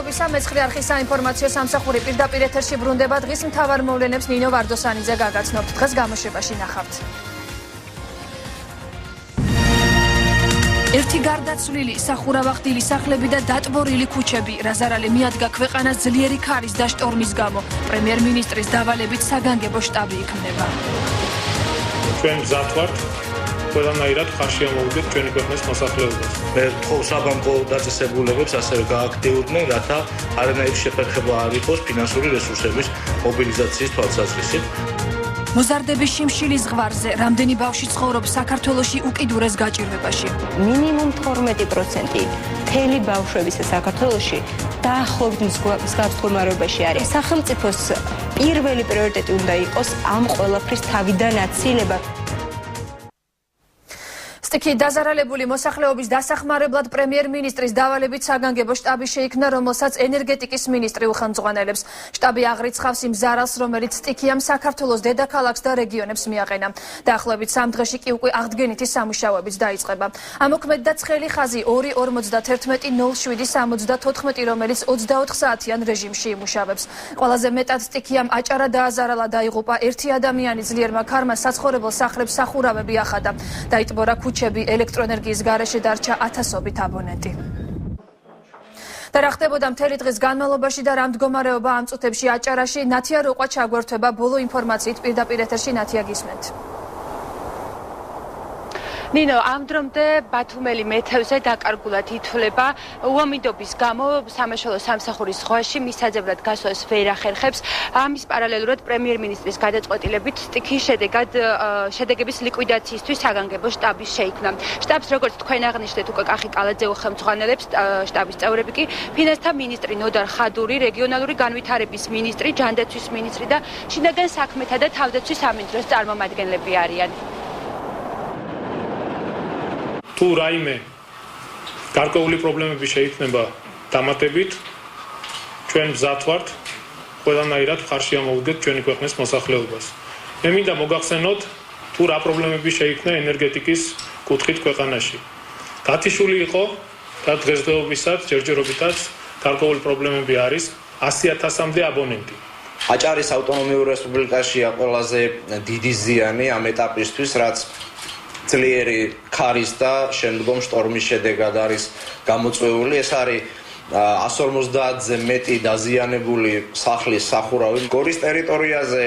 მოგესალმებისა, მეცხრე არხის საინფორმაციო სამსახური პირდაპირ ეთერში ბრუნდება დღის მთავარ მოვლენებს ნინო ვარდოსანიძე გაგაცნობთ. დღეს გამოშვებაში ნახავთ. ერთი გარდაცვლილი, სახურავახტილი სახლები და დატბორილი ქუჩები. რაზარალი მიადგა ქვეყანას ძლიერი ქარის და შტორმის გამო. პრემიერ-მინისტრის დავალებით საგანგებო შტაბი იქმნება. ჩვენ მზად ვართ ყველანაირად ხარში ამოვიდეთ ჩვენი ქვეყნის მოსახლეობას. მე ვთხოვ საბანკო დაწესებულებებს ასევე გააქტიურდნენ, რათა არანაირი შეფერხება არ იყოს ფინანსური რესურსების მობილიზაციის თვალსაზრისით. მოზარდების შიმშილის ზღვარზე რამდენი ბავშვი ცხოვრობს საქართველოში უკიდურეს გაჭირვებაში. მინიმუმ 12% მთელი ბავშვების საქართველოში დაახლოებით მსგავს მდგომარეობაში არის. სახელმწიფოს პირველი პრიორიტეტი უნდა იყოს ამ ყველაფრის თავიდან აცილება. სტიქი დაზარალებული მოსახლეობის დასახმარებლად პრემიერ-მინისტრის დავალებით საგანგებო შტაბი შეიქმნა, რომელსაც ენერგეტიკის მინისტრი უხელმძღვანელებს. შტაბი აღრიცხავს იმ ზარალს, რომელიც სტიქიამ საქართველოს დედაქალაქს და რეგიონებს მიაყენა. დაახლოებით 3 დღეში კი უკვე აღდგენითი სამუშაოებიც დაიწყება. ამოქმედდა ცხელი ხაზი 2.51.07.74, რომელიც 24 საათიან რეჟიმში იმუშავებს. ყველაზე მეტად სტიქიამ აჭარა დააზარალა და იღუპა ერთი ადამიანი, ძლიერმა ქარმა საცხოვრებელ სახლებს სახურავები ახადა. დაიტბორა ელექტროენერგიის გარეშე დარჩა ათასობით აბონენტი. და რა ხდებოდა მთელი დღის განმავლობაში და რა მდგომარეობა ამ წუთებში აჭარაში, ნათია როყვა ჩაგვერთვება ბოლო ინფორმაციით პირდაპირ ეთერში. ნათია, გისმენთ. ნინო, ამ დრომდე ბათუმელი მეთევზე დაკარგულად ითვლება. უამინდობის გამო სამაშველო სამსახურის ზღვაში მისაძებლად გასვლას ვერ ახერხებს. ამის პარალელურად პრემიერ-მინისტრის გადაწყვეტილებით სტიქის შედეგების ლიკვიდაციისთვის საგანგებო შტაბი შეიქმნა. შტაბს, როგორც თქვენ აღნიშნეთ, უკვე კახი კალაძე უხელმძღვანელებს. შტაბის წევრები კი ფინანსთა მინისტრი ნოდარ ხადური, რეგიონალური განვითარების მინისტრი, ჯანდაცვის მინისტრი და შინაგან საქმეთა და თავდაცვის სამინისტროს წარმომადგენლები არიან. თუ რაიმე გარკვეული პრობლემები შეიქმნება დამატებით, ჩვენ მზად ვართ ყველანაირად ხარში ამოვიდეთ ჩვენი ქვეყნის მოსახლეობას. მე მინდა მოგახსენოთ, თუ რა პრობლემები შეიქმნა ენერგეტიკის კუთხით ქვეყანაში. გათიშული იყო და დღესდღეობისაც ჯერჯერობითაც გარკვეული პრობლემები არის 100,000-მდე აბონენტი. აჭარის ავტონომიურ რესპუბლიკაშია ყველაზე დიდი ზიანი ამ ეტაპისთვის, რაც ძლიერი ქარის და შემდგომ შტორმის შედეგად არის გამოწვეული. ეს არის 150-ზე მეტი დაზიანებული სახლის სახურავი. გორის ტერიტორიაზე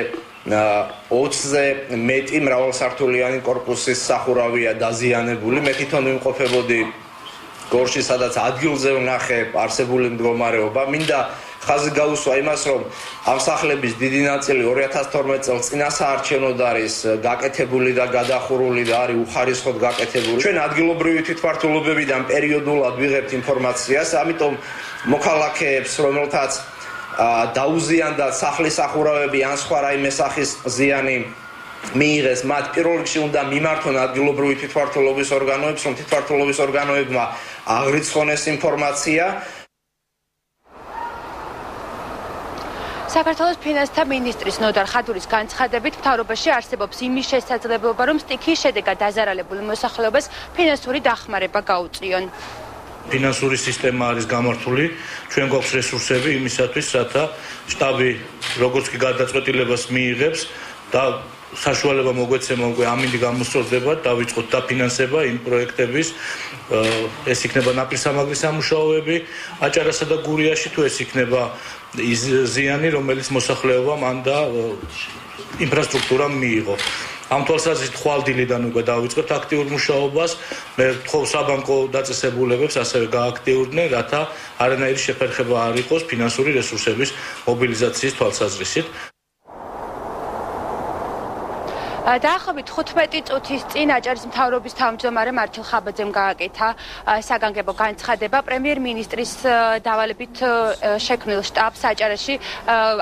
20-ზე მეტი მრავალსართულიანი კორპუსის სახურავია დაზიანებული. მე თვითონ ვიმყოფებოდი გორში, სადაც ადგილზე ვნახე არსებული მდგომარეობა. მინდა ხაზი გაუსვა იმას, რომ ამ სახლების დიდი ნაწილი 2012 წელს წინასაარჩევნოდ არის გაკეთებული და გადახურული და არის უხარისხოდ გაკეთებული. ჩვენ ადგილობრივი თვითმმართველობებიდან პერიოდულად ვიღებთ ინფორმაციას, ამიტომ მოქალაქეებს, რომელთაც დაუზიანდა სახლის სახურავები ან სხვა რაიმე სახის ზიანი მიიღეს, მათ პირველ რიგში უნდა მიმართონ ადგილობრივი თვითმმართველობის ორგანოებს, რომ თვითმმართველობის ორგანოებმა აღრიცხონ ეს ინფორმაცია. საქართველოს ფინანსთა მინისტრის ნოდარ ხადურის განცხადებით, მთავრობაში არსებობს იმის შესაძლებლობა, რომ სტიქის შედეგად დაზარალებული მოსახლეობას ფინანსური დახმარება გაუწიონ. ფინანსური სისტემა არის გამართული, ჩვენ გვაქვს რესურსები იმისათვის, რათა შტაბი როგორც კი გადაწყვეტილებას მიიღებს და საშუალება მოგვეცემა უკვე ამინდი გამოსწორდება, დავიწყოთ დაფინანსება იმ პროექტების, ეს იქნება ნაპირსამაგრის სამუშაოები აჭარასა და გურიაში, თუ ეს იქნება ის ზიანი, რომელიც მოსახლეობამ ან და ინფრასტრუქტურამ მიიღო. ამ თვალსაზრისით ხვალდილიდან უკვე დავიწყებთ აქტიურ მუშაობას. მე ვთხოვ საბანკო დაწესებულებებს ასევე გააქტიურდნენ, რათა არანაირი შეფერხება არ იყოს ფინანსური რესურსების მობილიზაციის თვალსაზრისით. დაახლოებით 15 წუთის წინ აჭარის მთავრობის თავმჯდომარემ არჩილ ხაბაძემ გააკეთა საგანგებო განცხადება პრემიერ-მინისტრის დავალებით შექმნილ შტაბს აჭარაში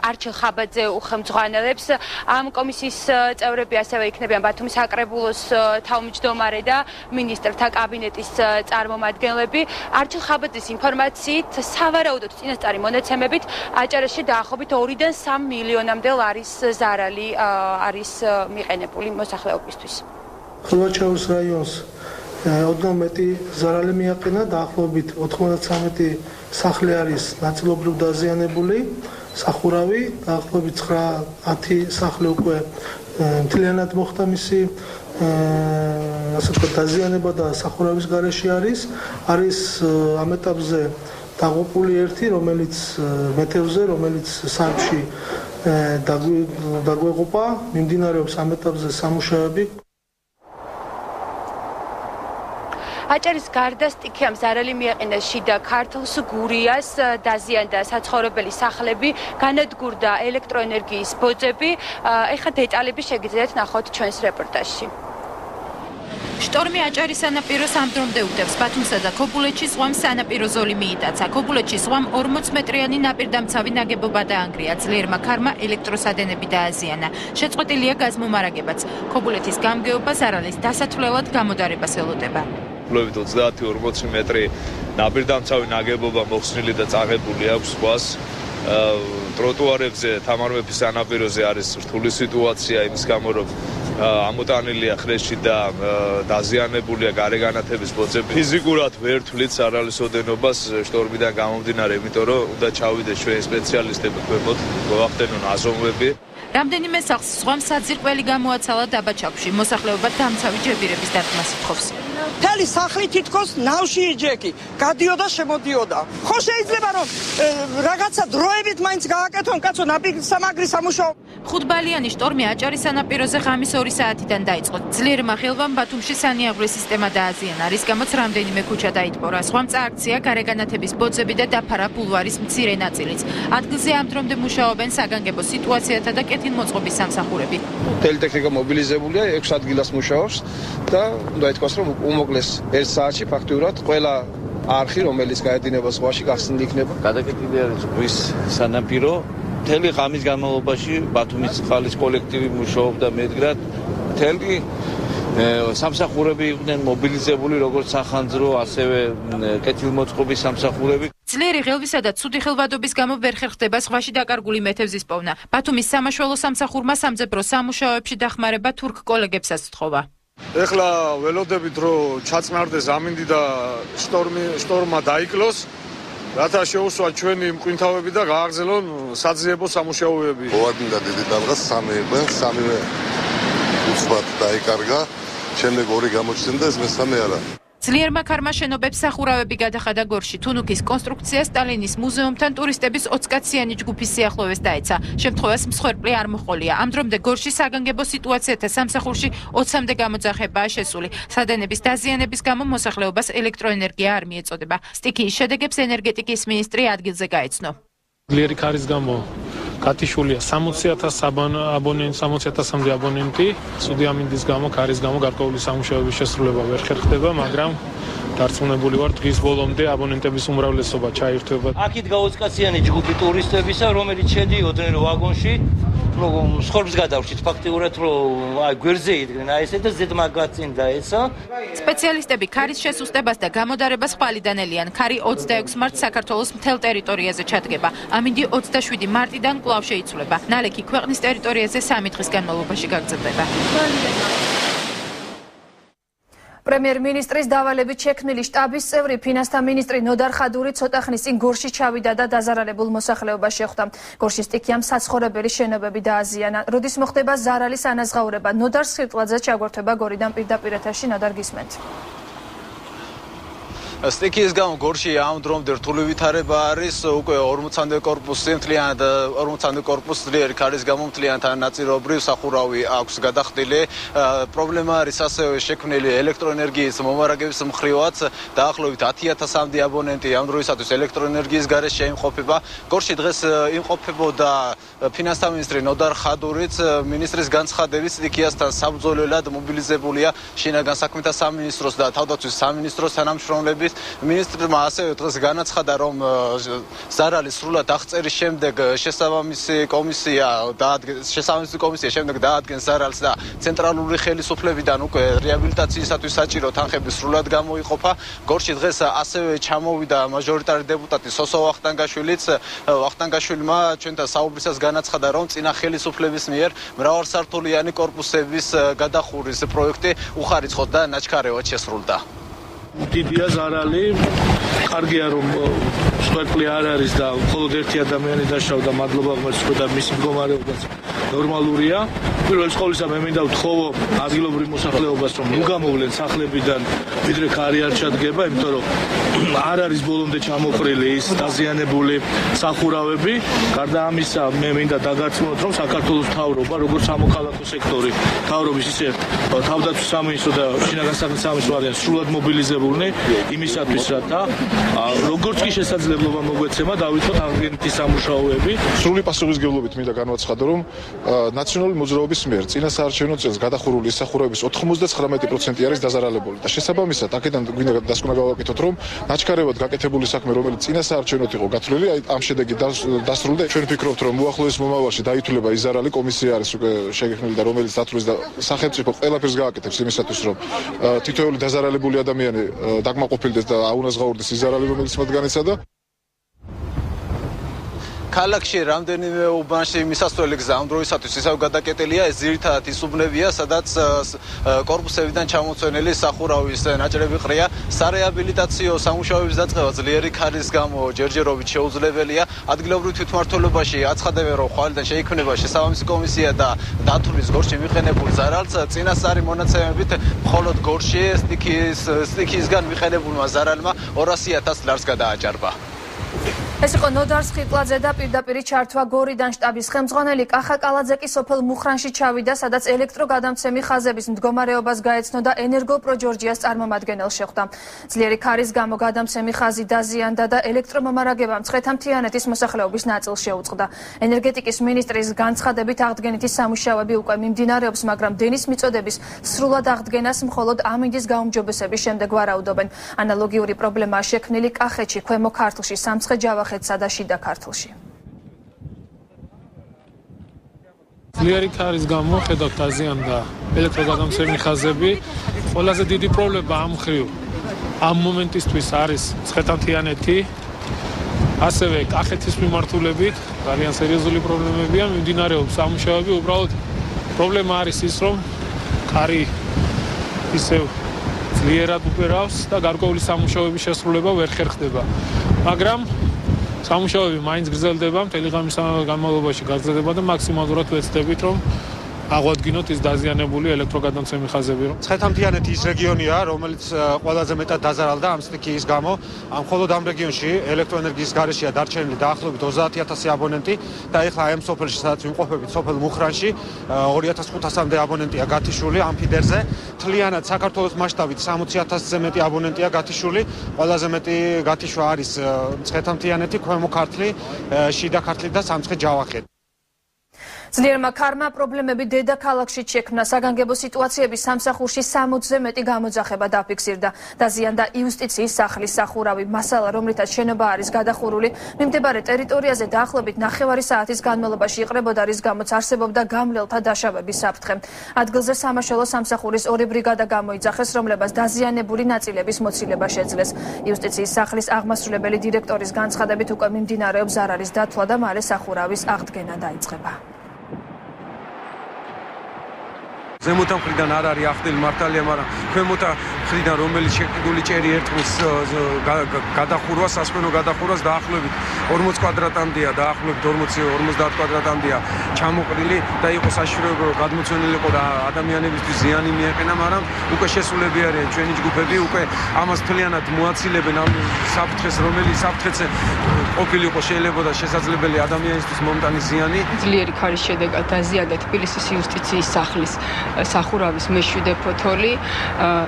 არჩილ ხაბაძე უხელმძღვანელებს. ამ კომისიის წევრები ასევე იქნებიან ბათუმის საკრებულოს თავმჯდომარე და მინისტრთა კაბინეტის წარმომადგენლები. არჩილ ხაბაძის ინფორმაციით, სავარაუდოდ წინასწარი მონაცემებით აჭარაში დაახლოებით 2-დან 3 მილიონამდე ლარის ზარალი არის მიყენებული მოსახლეობისთვის. ხუროჩაუს რაიონს ოდნავ მეტი ზარალი მიაყენა, დაახლოებით 93 სახლი არის ნაწილობრივ დაზიანებული, სახურავი, დაახლოებით 9-10 სახლი უკვე მთლიანად მოხდა მისი ასე ვთქვათ დაზიანება და სახურავის გარეშე არის ამ ეტაპზე დაღუპული ერთი, რომელიც მეთევზე, რომელიც სახლში დაგვეღუპა, მიმდინარეობს ამ ეტაპზე სამუშაოები. აჭარის გარდა სტიქიამ ზარალი მიაყენეს შიდა ქართლს, გურიას, დაზიანდა საცხოვრებელი სახლები, განადგურდა ელექტროენერგიის ბოძები. ეხლა დეტალები შეგიძლიათ ნახოთ ჩვენს რეპორტაჟში. შტორმი აჭარის სანაპიროს ამ დრომდე უდევს ბათუმსა და ქობულეთში ზღვამ სანაპირო ზოლი მიიტაცა. ქობულეთში ზღვამ 40 მეტრიანი ნაპირდამცავი ნაგებობა დაანგრია. ძლიერმა ქარმა ელექტროსადენები დააზიანა. შეწყვეტილია გაზმომარაგებაც. ქობულეთის გამგეობა ზარალის დასათვლელად გამოდარებას ელოდება. 30-40 მეტრი ნაპირდამცავი ნაგებობა მოხსნილი და წაღებული აქვს ზღვას. ტროტუარებზე თამარ მეფის სანაპიროზე არის რთული სიტუაცია იმის გამო რომ ამოტანილია ხრეში და დაზიანებულია გარეგანათების ბოძები. ფიზიკურად ვერ თვლით ზარალის ოდენობას შტორმიდან გამომდინარე, იმიტომ რომ უნდა ჩავიდეს ჩვენი სპეციალისტები ქვემოთ, გავახდენონ აზომვები. რამდენიმე სახლს ზღვამ საძირკველი გამოაცალა დაბაჩაქვში. მოსახლეობა დამცავი ჯებირების დარტყმას ითხოვს. მთელი სახლი თითქოს ნავში იჯეკი, გადიოდა შემოდიოდა. ხო შეიძლება რომ რაღაცა დროებით მაინც გააკეთონ კაცო ნაპირსამაგრის სამუშაო. ხუთბალიანი შტორმი აჭარის სანაპიროზე ღამის 2 საათიდან დაიწყო. ძლიერმა ხელვამ ბათუმში სანიაღვრეს სისტემა დააზიანა, რის გამოც რამდენიმე ქუჩა დაიტბორა. ზღვამ წააქცია გარეგანათების ბოძები და დაფარა ბულვარის მცირე ნაწილიც. ადგილზე ამ დრომდე მუშაობენ საგანგებო სიტუაციათა და კეთილმოწყობის სამსახურები. მთელი ტექნიკა მობილიზებულია, 6 ადგილას მუშაობს და უნდა ითქვას, რომ უმოკლეს 1 საათში ფაქტიურად ყველა არხი, რომელიც გაედინება ზღვაში, გახსნილი იქნება. გადაკეთილი არის ზღვის სანაპირო. მთელი ღამის განმავლობაში ბათუმის წყალის კოლექტივი მუშაობდა მედგრად. მთელი სამსახურები იყვნენ მობილიზებული, როგორც სახანძრო, ასევე კეთილმოწყობის სამსახურები. ძლიერი ღელვისა და ცუდი ხელვადობის გამო ვერ ხერხდება ზღვაში დაკარგული მეთევზის პოვნა. ბათუმის სამაშველო სამსახურმა სამძებრო სამუშაოებში დახმარება თურქ კოლეგებსაც სთხოვა. ეხლა ველოდებით რომ ჩაწნარდეს ამინდი და შტორმა დაიკლოს, რათა შეუსვა ჩვენი მყინთავები და გააგრძელონ საძიებო სამუშაოები. მოვადგინდა დიდი დაბღას, 3 იყვნენ, 3-ვე უცბად დაიკარგა, შემდეგ 2 გამოჩნდა, ეს მესამე არა. ძლიერმა ქარმა შენობებს სახურავები გადახადა გორში. თუნუქის კონსტრუქცია სტალინის მუზეუმთან ტურისტების 20-კაციანი ჯგუფის სიახლოვეს დაეცა. შემთხვევას მსხვერპლი არ მოჰყოლია. ამ დრომდე გორში საგანგებო სიტუაციათა სამსახურში 20-მდე გამოძახებაა შესული. სადენების დაზიანების გამო მოსახლეობას ელექტროენერგია არ მიეწოდება. სტიქიის შედეგებს ენერგეტიკის მინისტრი ადგილზე გაეცნო. ძლიერი ქარის გამო გათიშულია 60,000-მდე აბონენტი. ცუდი ამინდის გამო, ქარის გამო გარკვეული სამუშაოების შესრულება ვერ ხერხდება, მაგრამ დარწმუნებული ვარ დღის ბოლომდე აბონენტების უმრავლესობა ჩაირთვება. აქეთ გაუწკაციანი ჯგუფი ტურისტებისა, რომელიც შედიოდნენ ვაგონში, მსხვერპლს გადავრჩით ფაქტიურად, რომ გვერდზე იდგნენ ესე და ზედმაგაცინ დაეცა. სპეციალისტები ქარის შესუსტებას და გამოდარებას ხვალიდან ელიან. ქარი 26 მარტს საქართველოს მთელ ტერიტორიაზე ჩადგება. ამინდი 27 მარტიდან კვლავ შეიცვლება. ნალექი ქვეყნის ტერიტორიაზე 3 დღის განმავლობაში გაგრძელდება. პრემიერ-მინისტრის დავალებით შექმნილი შტაბის წევრი ფინანსთა მინისტრი ნოდარ ხადური ცოტა ხნის წინ გორში ჩავიდა და დაზარალებულ მოსახლეობას შეხვდა. გორში სტიქიამ საცხოვრებელი შენობები დააზიანა. როდის მოხდება ზარალის ანაზღაურება? ნოდარ სირტყაძე ჩაგვერთვება გორიდან პირდაპირ ეთერში. ნოდარ გისმენთ. სტიქიის გამო გორში ამ დრომდე რთული ვითარება არის. უკვე 40-მდე კორპუსი მთლიანად 40-მდე კორპუსი ძლიერი ქარის გამო მთლიანად ნაწილობრივ სახურავი აქვს გადახდილი. პრობლემა არის ასევე შექმნილი ელექტროენერგიის მომარაგების მხრივაც. დაახლოებით 10,000-მდე აბონენტი ამ დროისათვის ელექტროენერგიის გარეშე იმყოფება. გორში დღეს იმყოფებოდა ფინანსთა მინისტრი ნოდარ ხადურიც. მინისტრის განცხადებით სტიქიასთან საბრძოლველად მობილიზებულია შინაგან საქმეთა სამინისტროს და თავდაცვის სამინისტროს თანამშრომლები. მიხედვით მინისტრმა ასევე დღეს განაცხადა, რომ ზარალის სრულად აღწერის შემდეგ შესაბამისი კომისია შემდეგ დაადგენს ზარალს და ცენტრალური ხელისუფლებიდან უკვე რეაბილიტაციისათვის საჭირო თანხები სრულად გამოიყოფა. გორში დღეს ასევე ჩამოვიდა მაჟორიტარი დეპუტატი სოსო ვახტანგაშვილმა ჩვენთან საუბრისას განაცხადა, რომ წინა ხელისუფლების მიერ მრავალსართულიანი კორპუსების გადახურვის პროექტი უხარიცხოდ და ნაჩქარევად შესრულდა. დიდია ზარალი, კარგია რომ სვეტლი არ არის და მხოლოდ ერთი ადამიანი დაშავდა, მადლობა ღმერთს და მისი მდგომარეობაც ნორმალურია. პირველ ყოვლისა მე მინდა ვთხოვო ადგილობრივ მოსახლეობას, რომ ნუ გამოვლენ სახლებიდან, ვიდრე ქარი არ ჩადგება, იმიტომ რომ არ არის ბოლომდე ჩამოყრილი ის დაზიანებული სახურავები. გარდა ამისა, მე მინდა დაგაცნოთ, რომ საქართველოს მთავრობა, როგორც სამოქალაქო სექტორი, მთავრობის ისე თავდაცვის სამინისტრო და შინაგან საქმეთა სამინისტრო არიან სრულად მობილიზებულნი იმისათვის, რათა როგორც კი შესაძლებლობა მოგვეცემა, დავითოთ აღდგენითი სამუშაოები. სრული პასუხისმგებლობით მინდა განვაცხადო, რომ ნაციონალური მოძრაობის მიერ წინა საარჩევნო წელს გადახურული სახურავების 99% არის დაზარალებული და შესაბამისად აქედან გვინდა დასკვნა გავაკეთოთ, რომ ნაჩქარევად გაკეთებული საქმე, რომელიც წინა საარჩევნოდ იყო გათვლილი, ამ შედეგი დასრულდა. ჩვენ ვფიქრობთ, რომ უახლოეს მომავალში დაითვლება ის ზარალი, კომისია არის უკვე შეგეხმული და რომელიც დათვლის და სახელმწიფო ყველაფერს გააკეთებს იმისათვის, რომ თითოეული დაზარალებული ადამიანი დაკმაყოფილდეს და აუნაზღაურდეს ის ზარალი, რომელიც მათგან იცოდა. ქალაქში რამდენიმე უბანში მისასვლელი გზა ამ დროისათვის ისევ გადაკეტილია. ეს ძირითადად ის უბნებია, სადაც კორპუსებიდან ჩამოცვენილი სახურავის ნაჭრები ყრია. სარეაბილიტაციო სამუშაოების დაწყება ძლიერი ქარის გამო ჯერჯერობით შეუძლებელია. ადგილობრივ თვითმმართველობაში აცხადებენ, რომ ხვალიდან შეიქმნება შესაბამისი კომისია და დათვლის გორში მიყენებულ ზარალს. წინასწარი მონაცემებით მხოლოდ გორში სტიქისგან მიყენებულმა ზარალმა 200,000 ლარს გადააჭარბა. ეს იყო ნოდარ სხირტლაძე და პირდაპირ ჩართვა გორიდან შტაბის ხელმძღვანელი კახა კალაძე კი სოფელ მუხრანში ჩავიდა, სადაც ელექტროგადამცემი ხაზების მდგომარეობას გაეცნო და ენერგოპროჯორჯიას წარმომადგენელს შეხვდა. ძლიერი ქარის გამო გადამცემი ხაზი დაზიანდა და ელექტრომომარაგება მცხეთა-მთიანეთის მოსახლეობის ნაწილს შეუწყდა. ენერგეტიკის მინისტრის განცხადებით აღდგენითი სამუშაოები უკვე მიმდინარეობს, მაგრამ დენის მიწოდების სრულად აღდგენას მხოლოდ ამინდის გაუმჯობესების შემდეგ ვარაუდობენ. ანალოგიური პრობლემაა შექმნილი კახეთში, ქვემო ქართლში, სამცხე-ჯავახეთსა და შიდა ქართლში. ძლიერი ქარის გამო ხედავთ დაზიანდა ელექტროგადამცემი ხაზები. ყველაზე დიდი პრობლემა ამ მხრივ ამ მომენტისთვის არის მცხეთა-მთიანეთი, ასევე კახეთის მიმართულებით ძალიან სერიოზული პრობლემებია, მიმდინარეობს სამუშაოები. უბრალოდ პრობლემა არის ის, რომ ქარი ისევ ძლიერად უპირავს და გარკვეული სამუშაოების შესრულება ვერ ხერხდება. მაგრამ სამუშაოები მაინც გრძელდება, მთელი ღამის განმავლობაში გაგრძელდება და მაქსიმალურად ვეცდებით, რომ აღვადგინოთ ის დაზიანებული ელექტროგადამცემი ხაზები. მცხეთა-მთიანეთი ის რეგიონია, რომელიც ყველაზე მეტად დაზარალდა ამ სტიქიის გამო. მხოლოდ ამ რეგიონში ელექტროენერგიის გარეშეა დარჩენილი დაახლოებით 30,000 აბონენტი და ეხლა ამ სოფელში, სადაც ვიმყოფებით, სოფელ მუხრანში 2500-მდე აბონენტია გათიშული ამ ფიდერზე. მთლიანად საქართველოს მასშტაბით 60,000-ზე მეტი აბონენტია გათიშული. ყველაზე მეტი გათიშვა არის მცხეთა-მთიანეთი, ქვემო ქართლი, შიდა ქართლი და სამცხე-ჯავახეთი. ძლიერმა ქარმა პრობლემები დედაქალაქში შექმნა. საგანგებო სიტუაციების სამსახურში 60-ზე მეტი გამოძახება დაფიქსირდა. დაზიანდა იუსტიციის სახლის სახურავი. მასალა, რომლითაც შენობა არის გადახურული, მიმდებარე ტერიტორიაზე დაახლოებით 9 საათის განმავლობაში იყრებოდა, რის გამოც არსებობდა გამლელთა დაშავების საფრთხე. ადგილზე სამაშველო სამსახურის 2 ბრიგადა გამოიძახეს, რომლებას დაზიანებული ნაწილების მოცილება შეძლეს. იუსტიციის სახლის აღმასრულებელი დირექტორის განცხადებით უკვე მიმდინარეობს ზარალის დათვლა და მალე სახურავის აღდგენა დაიწყება. ზემოთა მხრიდან არ არის ახდელი მართალია, მაგრამ ქვემოთა მხრიდან რომელიც შეკიდული ჭერი ერწყმის გადახურვას, სასმენო გადახურვას დაახლოებით 40 კვადრატამდეა, დაახლოებით 40-50 კვადრატამდეა ჩამოყრილი და იყო საშიშროებო გადმოცემილიყო და ადამიანებისთვის ზიანი მიეყენა, მაგრამ უკვე შესულები არიან ჩვენი ჯგუფები, უკვე ამას მთლიანად მოაცილებენ ამ საფრთხეს, რომელიც საფრთხეც ყოფილიყო შეიძლება და შესაძლებელი ადამიანისთვის მომტანი ზიანი. ძლიერი ქარის შედეგად დაზიანდა თბილისის იუსტიციის სახლის სახურავის მე-7 ფოთოლი.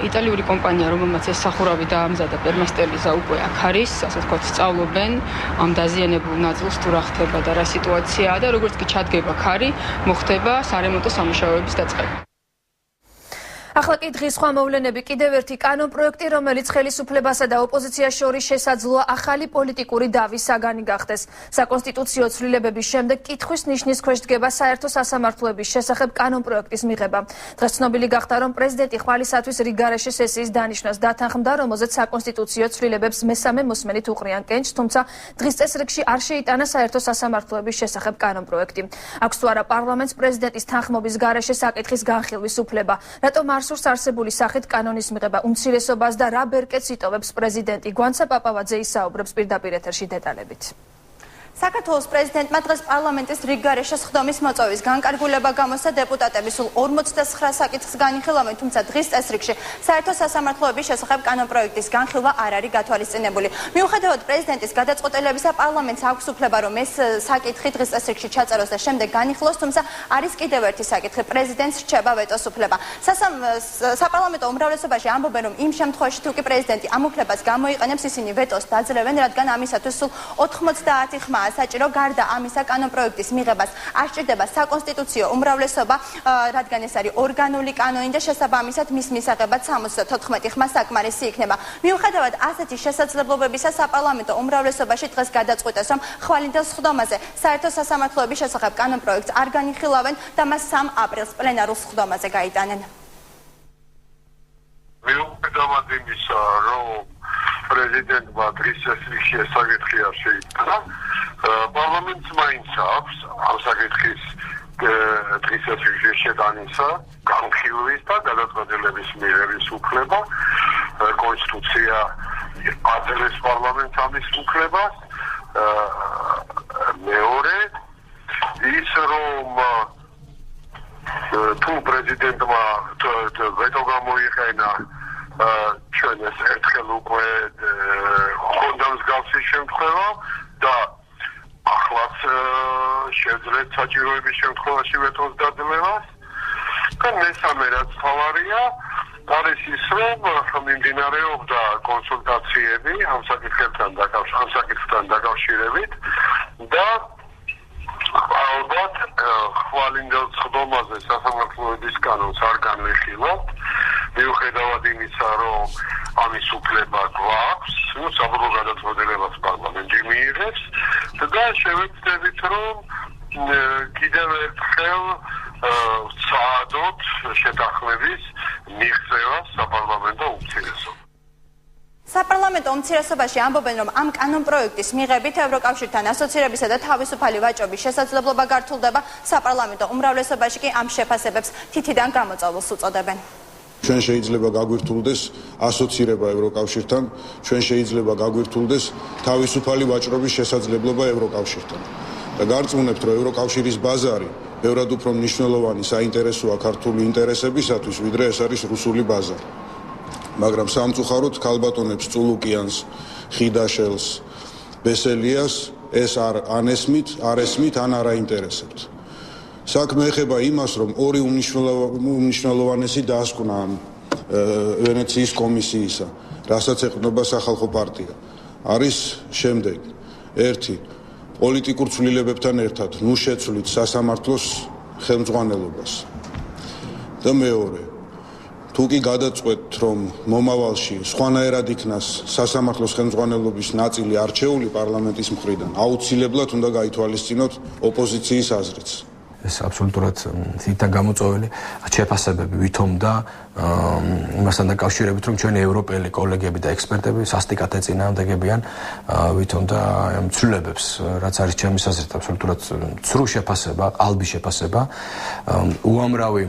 იტალიური კომპანია, რომელმაც ეს სახურავი დაამზადა, პერმასტელიზა უკვე აქ არის, ასე ვთქვათ, სწავლობენ ამ დაზიანებულ ნაწილს თუ რა ხდება და რა სიტუაციაა და როგორც კი ჩადგება ქარი, მოხდება სარემონტო სამუშაოების დაწყება. ახლა კი დღის სხვა მოვლენები კიდევ ერთი კანონ პროექტი, რომელიც ხელისუფლებასა და ოპოზიციას შორის შესაძლოა ახალი პოლიტიკური დავის საგანი გახდეს. საკონსტიტუციო ცვლილებების შემდეგ კითხვის ნიშნის ქვეშ დგება საერთო სასამართლოების შესახებ კანონ პროექტის მიღება. დღეს ცნობილი გახდა, რომ პრეზიდენტი ხვალისათვის რიგგარეშე სესიის დანიშვნას დათანხმდა, რომელზეც საკონსტიტუციო ცვლილებებს მესამე მოსმენით უყრიან კენჭს, თუმცა დღის წესრიგში არ შეიტანა საერთო სასამართლოების შესახებ კანონ პროექტი. აქვს თუ არა პარლამენტს პრეზიდენტის თანხმობის გარეშე საკითხის განხილვის უფლება, რატომ არსურს არსებული სახით კანონის მიღება უმცირესობას და რა ბერკეტს იტოვებს პრეზიდენტი? გვანცა პაპავაძე ისაუბრებს პირდაპირ ეთერში დეტალებით. საქართველოს პრეზიდენტმა დღეს პარლამენტის რიგგარეშე სხდომის მოწვევის განკარგულება გამოსცა დეპუტატები სულ 49 საკითხს განიხილავენ, თუმცა დღის წესრიგში საერთო სასამართლოების შესახებ კანონ პროექტის განხილვა არ არის გათვალისწინებული. მიუხედავად პრეზიდენტის გადაწყვეტილებისა, პარლამენტს აქვს უფლება, რომ ეს საკითხი დღის წესრიგში ჩაწეროს და შემდეგ განიხილოს, თუმცა არის კიდევ ერთი საკითხი, პრეზიდენტს რჩება ვეტოს უფლება. საპარლამენტო უმრავლესობაში ამბობენ, რომ იმ შემთხვევაში თუ კი პრეზიდენტი ამ უფლებას გამოიყენებს, ისინი ვეტოს დაძლევენ, რადგან ამისათვის სულ 90 ხმა საჭირო. გარდა ამისა, კანონ პროექტის მიღებას არ სჭირდება საკონსტიტუციო უმრავლესობა, რადგან ეს არის ორგანული კანონი და შესაბამისად მის მისაღებად 74 ხმა საკმარისი იქნება. მიუხედავად ასეთი შესაძლებლობებისა, საპარლამენტო უმრავლესობაში დღეს გადაწყვიტეს, რომ ხვალინდელ სხდომაზე საერთო სასამართლოების შესახებ კანონ პროექტს არ განიხილავენ და მას 3 აპრილს პლენარულ სხდომაზე გაიტანენ. მიუხედავად იმისა, რომ პრეზიდენტმა დღის წესრიგში ეს საკითხი არ შეიტანა, პარლამენტს მაინც აქვს ამ საკითხის დღის წესრიგში შეტანისა, განხილვის და გადაწყვეტილების მიღების უფლება. კონსტიტუცია აძლევს პარლამენტს ამის უფლებას. მეორე ის, რომ თუ პრეზიდენტმა ვეტო გამოიყენა, ჩვენ ეს ერთხელ უკვე ხონდა მსგავსი შემთხვევა და ახლაც შეძლეთ საჭიროების შემთხვევაში ვეტოს დაძლევას. და მესამე რაც თავარია, არის ის, რომ მიმდინარეობდა კონსულტაციები ამ საკითხთან დაკავშირებით და ალბათ ხვალინდელ სხდომაზე სასამართლოების კანონს არ განვიხილავთ, მიუხედავად იმისა, რომ ამის უფლება გვაქვს, საბრძოლო გადაწყვეტილებას პარლამენტი მიიღებს და შევეცდებით, რომ კიდევ ერთხელ ვცადოთ შეთანხმების მიღწევას საპარლამენტო უმცირესობაზე. საპარლამენტო უმცირესობაში ამბობენ, რომ ამ კანონ პროექტის მიღებით ევროკავშირთან ასოცირებისა და თავისუფალი ვაჭრობის შესაძლებლობა გართულდება, საპარლამენტო უმრავლესობაში კი ამ შეფასებებს თითიდან გამოწვეულს უწოდებენ. ჩვენ შეიძლება გაგვირთულდეს ასოცირება ევროკავშირთან, ჩვენ შეიძლება გაგვირთულდეს თავისუფალი ვაჭრობის შესაძლებლობა ევროკავშირთან. და გარწმუნებთ, რომ ევროკავშირის ბაზარი ბევრად უფრო მნიშვნელოვანი საინტერესოა ქართული ინტერესებისათვის, ვიდრე ეს არის რუსული ბაზარი. მაგრამ სამწუხაროდ ქალბატონებს წულუკიანს, ხიდაშელს, ბესელიას ეს არ ესმით, ან არ აინტერესებთ. საქმე ეხება იმას, რომ ორი უმნიშვნელოვანესი დასკვნა ვენეციის კომისიისა, რასაც ეყრდნობა სახალხო პარტია, არის შემდეგი. ერთი, პოლიტიკურ ცვლილებებთან ერთად ნუ შეცვლით სასამართლოს ხელმძღვანელობას. და მეორე, თუ კი გადაწყვეტთ, რომ მომავალში სხვანაირად იქნას სასამართლოს ხელმძღვანელობის ნაწილი არჩეული პარლამენტის მხრიდან, აუცილებლად უნდა გაითვალისწინოთ ოპოზიციის აზრიც. ეს აბსოლუტურად თითთან გამოწვეული შეფასებები ვითომ და იმასთან დაკავშირებით, რომ ჩვენი ევროპელი კოლეგები და ექსპერტები სასტიკად ეწინააღმდეგებიან ვითომ და ამ ცვლილებებს, რაც არის ჩემი აზრით აბსოლუტურად ცრუ შეფასება, ყალბი შეფასება, უამრავი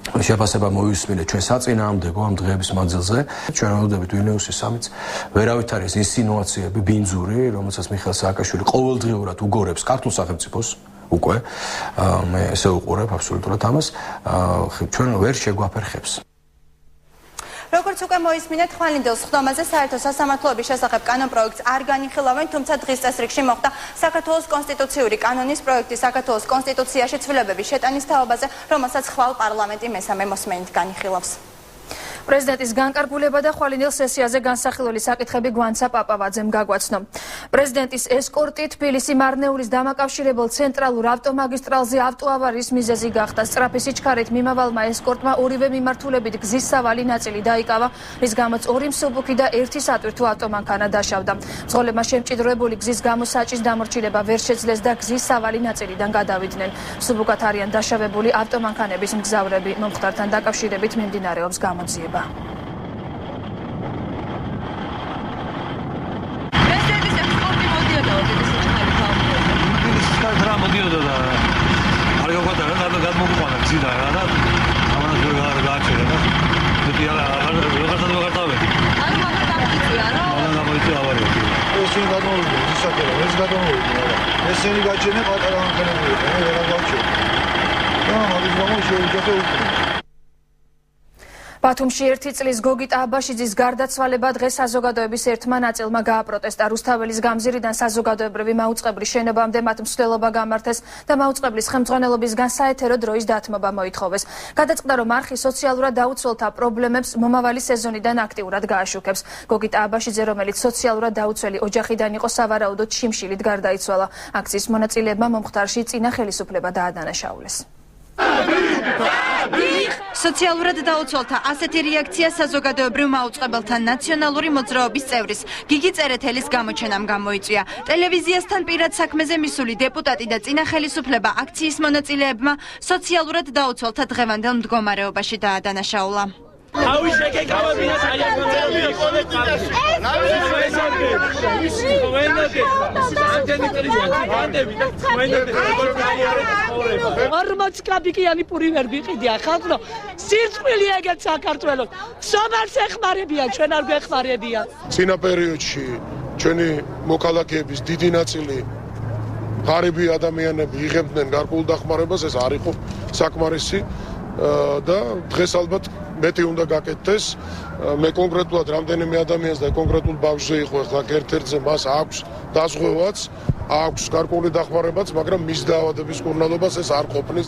შეფასება მოისმინეთ ჩვენ საწინააღმდეგო ამ დღეების მანძილზე. ჩვენ ველოდებით ვილნიუსის სამიტს, ვერავით არის ინსინუაციები, ბინძური, რომელსაც მიხეილ სააკაშვილი ყოველდღიურად უგორებს ქართულ სახელმწიფოს. უკვე მე ესე უყურებ აბსოლუტურად ამას, ჩვენ ვერ შეგვაფერხებს. როგორც უკვე მოისმინეთ, ხვალინდელ სხდომაზე საერთო სასამართლოების შესახებ კანონ პროექტს არ განიხილავენ, თუმცა დღის წესრიგში მოხდა საქართველოს კონსტიტუციური კანონის პროექტი საქართველოს კონსტიტუციაში ცვლილებების შეტანის თაობაზე, რომელსაც ხვალ პარლამენტი მესამე მოსმენით განიხილავს. პრეზიდენტის განკარგულება და ხვალინელ სესიაზე განსახილველი საკითხები გვანცა პაპავაძემ გაგვაცნო. პრეზიდენტის ესკორტით თბილისი მარნეულის დამაკავშირებელ ცენტრალურ ავტომაგისტრალზე ავტოავარიის მიზეზი გახდა. სწრაფი სიჩქარით მიმავალმა ესკორტმა ორივე მიმართულებით გზის სავალი ნაწილი დაიკავა, რის გამოც ორი მსუბუქი და ერთი სატვირთო ავტომანქანა დაშავდა. მძღოლებმა შემჭიდროებული გზის გამო საჭის დამორჩილება ვერ შეძლეს და გზის სავალი ნაწილიდან გადავიდნენ. მსუბუქად არიან დაშავებული ავტომანქანების მგზავრები. მომხდართან დაკავშირებით მიმდინარეობს გამოძიება. ბათუმში 1 წლის გოგიტა აბაშიძის გარდაცვალება დღეს საზოგადოების ერთმა ნაწილმა გააპროტესტა. რუსთაველის გამზირიდან საზოგადოებრივი მაუწყებლის შენობამდე მათ მსვლელობა გამართეს და მაუწყებლის ხელმძღვანელობისგან საეთერო დროის დათმობა მოითხოვეს. გადაწყდა, რომ არხი სოციალურად დაუცველთა პრობლემებს მომავალი სეზონიდან აქტიურად გააშუქებს. გოგიტა აბაშიძე, რომელიც სოციალურად დაუცველი ოჯახიდან იყო, სავარაუდოდ შიმშილით გარდაიცვალა. აქციის მონაწილეებმა მომხდარში წინა ხელისუფლება დაადანაშაულეს. სოციალურად დაუცველთა ასეთი რეაქცია საზოგადოებრივ მაუწყებელთა ნაციონალური მოძრაობის წევრის გიგი წერეთელის გამოჩენამ გამოიწვია. ტელევიზიასთან პირად საქმეზე მისული დეპუტატი და წინა ხელისუფლება აქციის მონაწილეებმა სოციალურად დაუცველთა დღევანდელ მდგომარეობაში დაადანაშაულა. კაბიკიანი პური ვერ ვიყიდია ხალხო სირწმილი ეგეთ საქართველოს სომარს ეხმარებიან ჩვენ არ გვეხმარებიან. წინა პერიოდში ჩვენი მოქალაქეების დიდი ნაწილი ღარიბი ადამიანები იღებდნენ გარკვეულ დახმარებას, ეს არ იყო საკმარისი და დღეს ალბათ მეტი უნდა გაკეთდეს. მე კონკრეტულად რამდენიმე ადამიანს და კონკრეტულ ბავშვზე იყო ახლა ერთ-ერთზე მას აქვს დაზღვევაც, აქვს გარკვეული დახმარებაც, მაგრამ მის დაავადების კურნალობას ეს არ ყოფნის.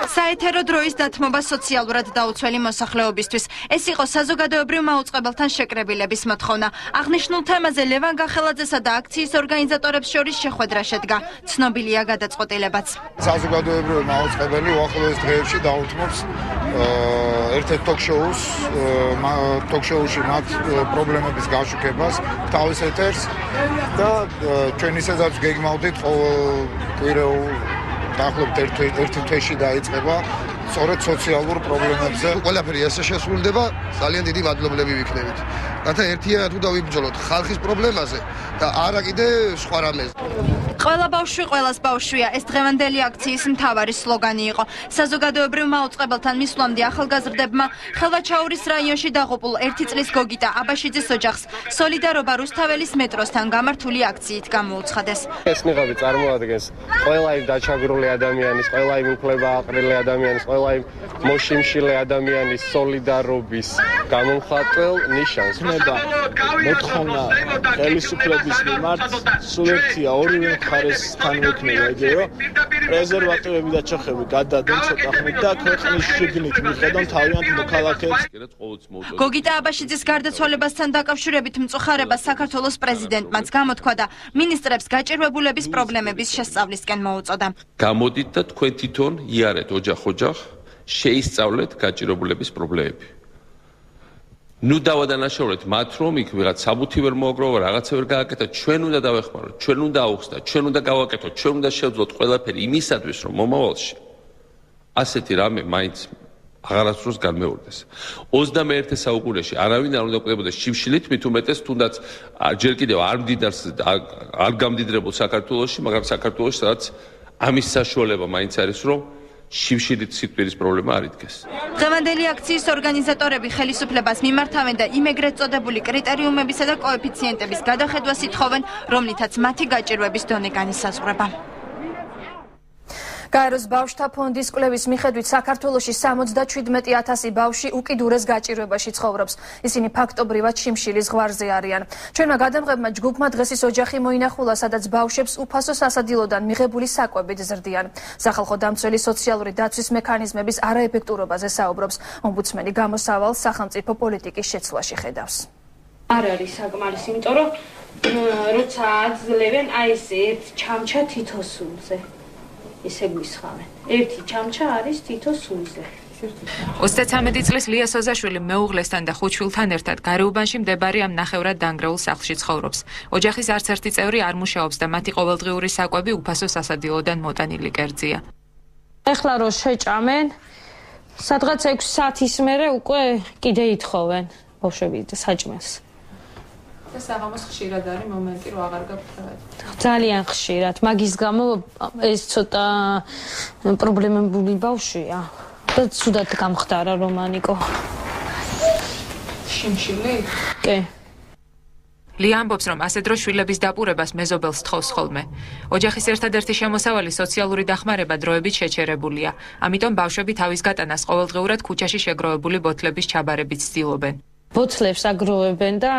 საეთერო დროის დათმობა სოციალურად დაუცველი მოსახლეობისთვის. ეს იყო საზოგადოებრივ მაუწყებელთან შეკრებილების მოთხოვნა. აღნიშნულ თემაზე ლევან გახელაძესა და აქციის ორგანიზატორებს შორის შეხვედრა შედგა. ცნობილია გადაწყვეტილებაც. საზოგადოებრივი მაუწყებელი უახლოეს დღეებში დაუთმობს ერთ-ერთ ტოქ-შოუში მათ პრობლემების გაშუქებას, თავის ეთერს და ჩვენ ისედაც გეგმავდით ყოველ კვირეულ დაახლოებით ერთ თვეში დაიწყება სწორედ სოციალურ პრობლემებზე. ყველაფერი ესე შესრულდება, ძალიან დიდი მადლობლები ვიქნებით. რათა ერთიანად უნდა ვიბრძოლოთ ხალხის პრობლემაზე და არა კიდე სხვა რამეზე. ყველა ბავშვი ყველას ბავშვია, ეს დღევანდელი აქციის მთავარი სლოგანი იყო. საზოგადოებრივ მაუწყებელთან მისვლამდე ახალგაზრდებმა ხელვაჩაურის რაიონში დაღუპულ 1 წლის გოგიტა აბაშიძის ოჯახს სოლიდარობა რუსთაველის მეტროსთან გამართული აქციით გამოუცხადეს. ეს ნიღაბი წარმოადგენს ყველა იმ დაჩაგრული ადამიანის, ყველა იმ უფლება აყრილი ადამიანის, ყველა იმ მოშიმშილე ადამიანის სოლიდარობის გამომხატველ ნიშანს. მოთხოვნა ხელისუფლების მიმართ სულ ერთია, ორივე მხარეს თანმექნება იგივე, რომ პრეზერვატივები და ჩოხები გადადონ ცოტა ხნით და ქვეყნის შიგნით მიხედონ თავიანთ მოქალაქეებს. გოგიტა აბაშიძის გარდაცვალებასთან დაკავშირებით მწუხარებას საქართველოს პრეზიდენტმაც გამოთქვა და მინისტრებს გაჭირვებულების პრობლემების შესწავლისკენ მოუწოდა. გამოდით და თქვენ თვითონ იარეთ ოჯახ-ოჯახ, შეისწავლეთ გაჭირვებულების პრობლემები. ნუ დავადანაშაულეთ მათ, რომ იქ ვიღაც საბუთი ვერ მოაგროვა, რაღაცა ვერ გააკეთა, ჩვენ უნდა დავეხმაროთ, ჩვენ უნდა აუხსნათ, ჩვენ უნდა გავაკეთოთ, ჩვენ უნდა შევძლოთ ყველაფერი იმისათვის, რომ მომავალში ასეთი რამე მაინც აღარასდროს განმეორდეს. 21 საუკუნეში არავინ არ უნდა კვდებოდეს შიმშილით, მით უმეტეს თუნდაც ჯერ კიდევ არ გამდიდრებულ საქართველოში, მაგრამ საქართველოში სადაც ამის საშუალება მაინც არის, რომ შიმშილით სიკვდილის პრობლემა არ იდგეს. დღევანდელი აქციის ორგანიზატორები ხელისუფლებას მიმართავენ და იმ ეგრეთ წოდებული კრიტერიუმებისა და კოეფიციენტების გადახედვას ითხოვენ, რომლითაც მათი გაჭირვების დონე განისაზღვრება. გაეროს ბავშვთა ფონდის კვლევის მიხედვით საქართველოში 77,000 ბავშვი უკიდურეს გაჭირვებაში ცხოვრობს. ისინი ფაქტობრივად შიმშილის ზღვარზე არიან. ჩვენმა გადამღებმა ჯგუფმა დღესის ოჯახი მოინახულა, სადაც ბავშვებს უფასო სასადილოდან მიღებული საკვებით ზრდიან. სახალხო დამცველი სოციალური დაცვის მექანიზმების არაეფექტურობაზე საუბრობს. ომბუდსმენი გამოსავალს სახელმწიფო პოლიტიკის შეცვლაში ხედავს. არ არის საკმარისი, იმიტომ რომ როცა აძლევენ აი ეს ერთ ჩამჩა თითო სულზე. ისე გვისხავენ. ერთი ჩამჩა არის თითო სულზე. 33 წლის ლია სოზაშვილი მეუღლესთან და 5 შვილთან ერთად გარეუბანში მდებარე ამ ნახევრად დანგრეულ სახლში ცხოვრობს. ოჯახის არც ერთი წევრი არ მუშაობს და მათი ყოველდღიური საკვები უფასო სასადილოდან მოტანილი კერძია. ეხლა რო შეჭამენ, სადღაც 6 საათის მერე უკვე კიდე ითხოვენ ბავშვები საჭმელს. და საღამოს ხშირად არის მომენტი, რომ აღარ გაგვთავად. ძალიან ხშირად, მაგის გამო ეს ცოტა პრობლემებული ბავშვია. და ცუდად გამხდარა რომანიკო. შიმშილი? კი. ლია ამბობს, რომ ასე დრო შვილების დაპურებას მეზობელს თხოვს ხოლმე. ოჯახის ერთადერთი შემოსავალი სოციალური დახმარება დროებით შეჩერებულია. ამიტომ ბავშვები თავის გატანას ყოველდღიურად ქუჩაში შეგროვებული ბოთლების ჩაბარებით ცდილობენ. ბოთლებს აგროვებენ და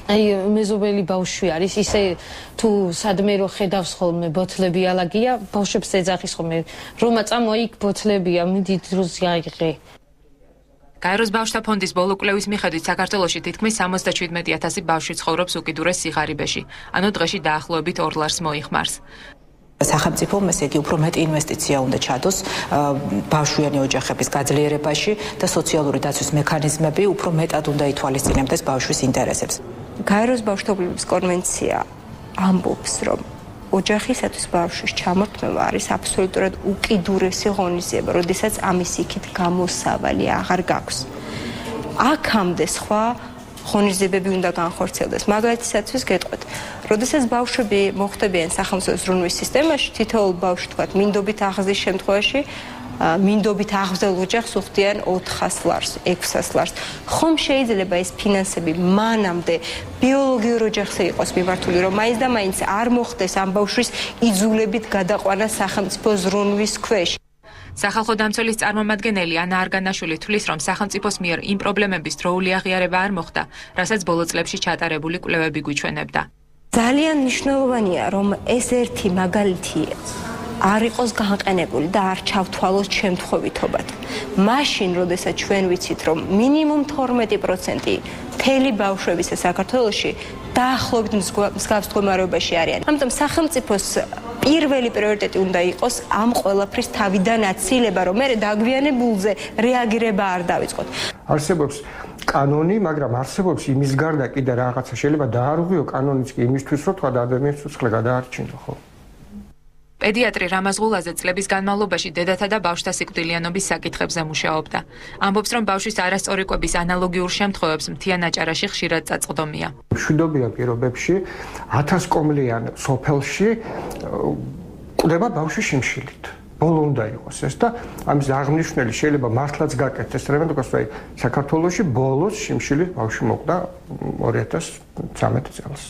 მეზობელი ბავშვი არის, ისე თუ სადმე რო ხედავს ხოლმე ბოთლები ალაგია, ბავშვებს ეძახის ხოლმე, რომ აწამო იქ ბოთლებია, მიდი დროს გაიღე. გაეროს ბავშვთა ფონდის ბოლო კვლევის მიხედვით საქართველოში თითქმის 77,000 ბავშვი ცხოვრობს უკიდურეს სიღარიბეში, ანუ დღეში დაახლოებით 2 ლარს მოიხმარს. სახელმწიფომ ესე იგი უფრო მეტი ინვესტიცია უნდა ჩადოს ბავშვიანი ოჯახების გაძლიერებაში და სოციალური დაცვის მექანიზმები უფრო მეტად უნდა ითვალისწინებდეს ბავშვის ინტერესებს. გაეროს ბავშვთაობლების კონვენცია ამბობს, რომ ოჯახისათვის ბავშვის ჩამორთმევა არის აბსოლუტურად უკიდურესი ღონისძიება, როდესაც ამის იქით გამოსავალი აღარ გაქვს. აქამდე სხვა ღონისძიებები უნდა განხორციელდეს. მაგალითისათვის გეტყვით, როდესაც ბავშვები მოხვდებიან სახელმწიფო ზრუნვის სისტემაში, თითოეულ ბავშვს თქვათ, მინდობით აღზრდის შემთხვევაში, მინდობით აღზრდელ ოჯახს უხდიან 400 ლარს, 600 ლარს. ხომ შეიძლება ეს ფინანსები მანამდე ბიოლოგიურ ოჯახზე იყოს მიმართული, რომ მაინც და მაინც არ მოხდეს ამ ბავშვის იძულებით გადაყვანა სახელმწიფო ზრუნვის ქვეშ. სახალხო დამცველის წარმომადგენელი ანა არგანაშვილი თვლის, რომ სახელმწიფოს მიერ იმ პრობლემების დროული აღიარება არ მოხდა, რასაც ბოლო წლებში ჩატარებული კვლევები გვიჩვენებდა. ძალიან მნიშვნელოვანია, რომ ეს ერთი მაგალითი არ იყოს განყენებული და არ ჩავთვალოს შემთხვევითობად. მაშინ, როდესაც ჩვენ ვიცით, რომ მინიმუმ 12% მთელი ბავშვებისა საქართველოში დაახლოებით მსგავს მდგომარეობაში არიან. ამიტომ სახელმწიფოს პირველი პრიორიტეტი უნდა იყოს ამ ყველაფრის თავიდან აცილება, რომ მე დაგვიანებულზე რეაგირება არ დავიწყოთ. არსებობს კანონი, მაგრამ არსებობს იმის გარდა კიდე რაღაცა შეიძლება დაარღვიო კანონიც კი იმისთვის, რომ თქვა ადამიანს უცხლე გადაარჩინო, ხო? პედიატრი რამაზ ღულაძე წლების განმავლობაში დედათა და ბავშვთა სიკვდილიანობის საკითხებზე მუშაობდა. ამბობს, რომ ბავშვის არასწორი კვების ანალოგიურ შემთხვევებს მთიან აჭარაში ხშირად წაწყდომია. მშვიდობიან პირობებში 1000 კომლიან სოფელში კვდება ბავშვი შიმშილით. ბოლო უნდა იყოს ეს და ამის აღნიშნული შეიძლება მართლაც გაკეთდეს, რადგან საქართველოში ბოლოს შიმშილით ბავშვი მოკვდა 2013 წელს.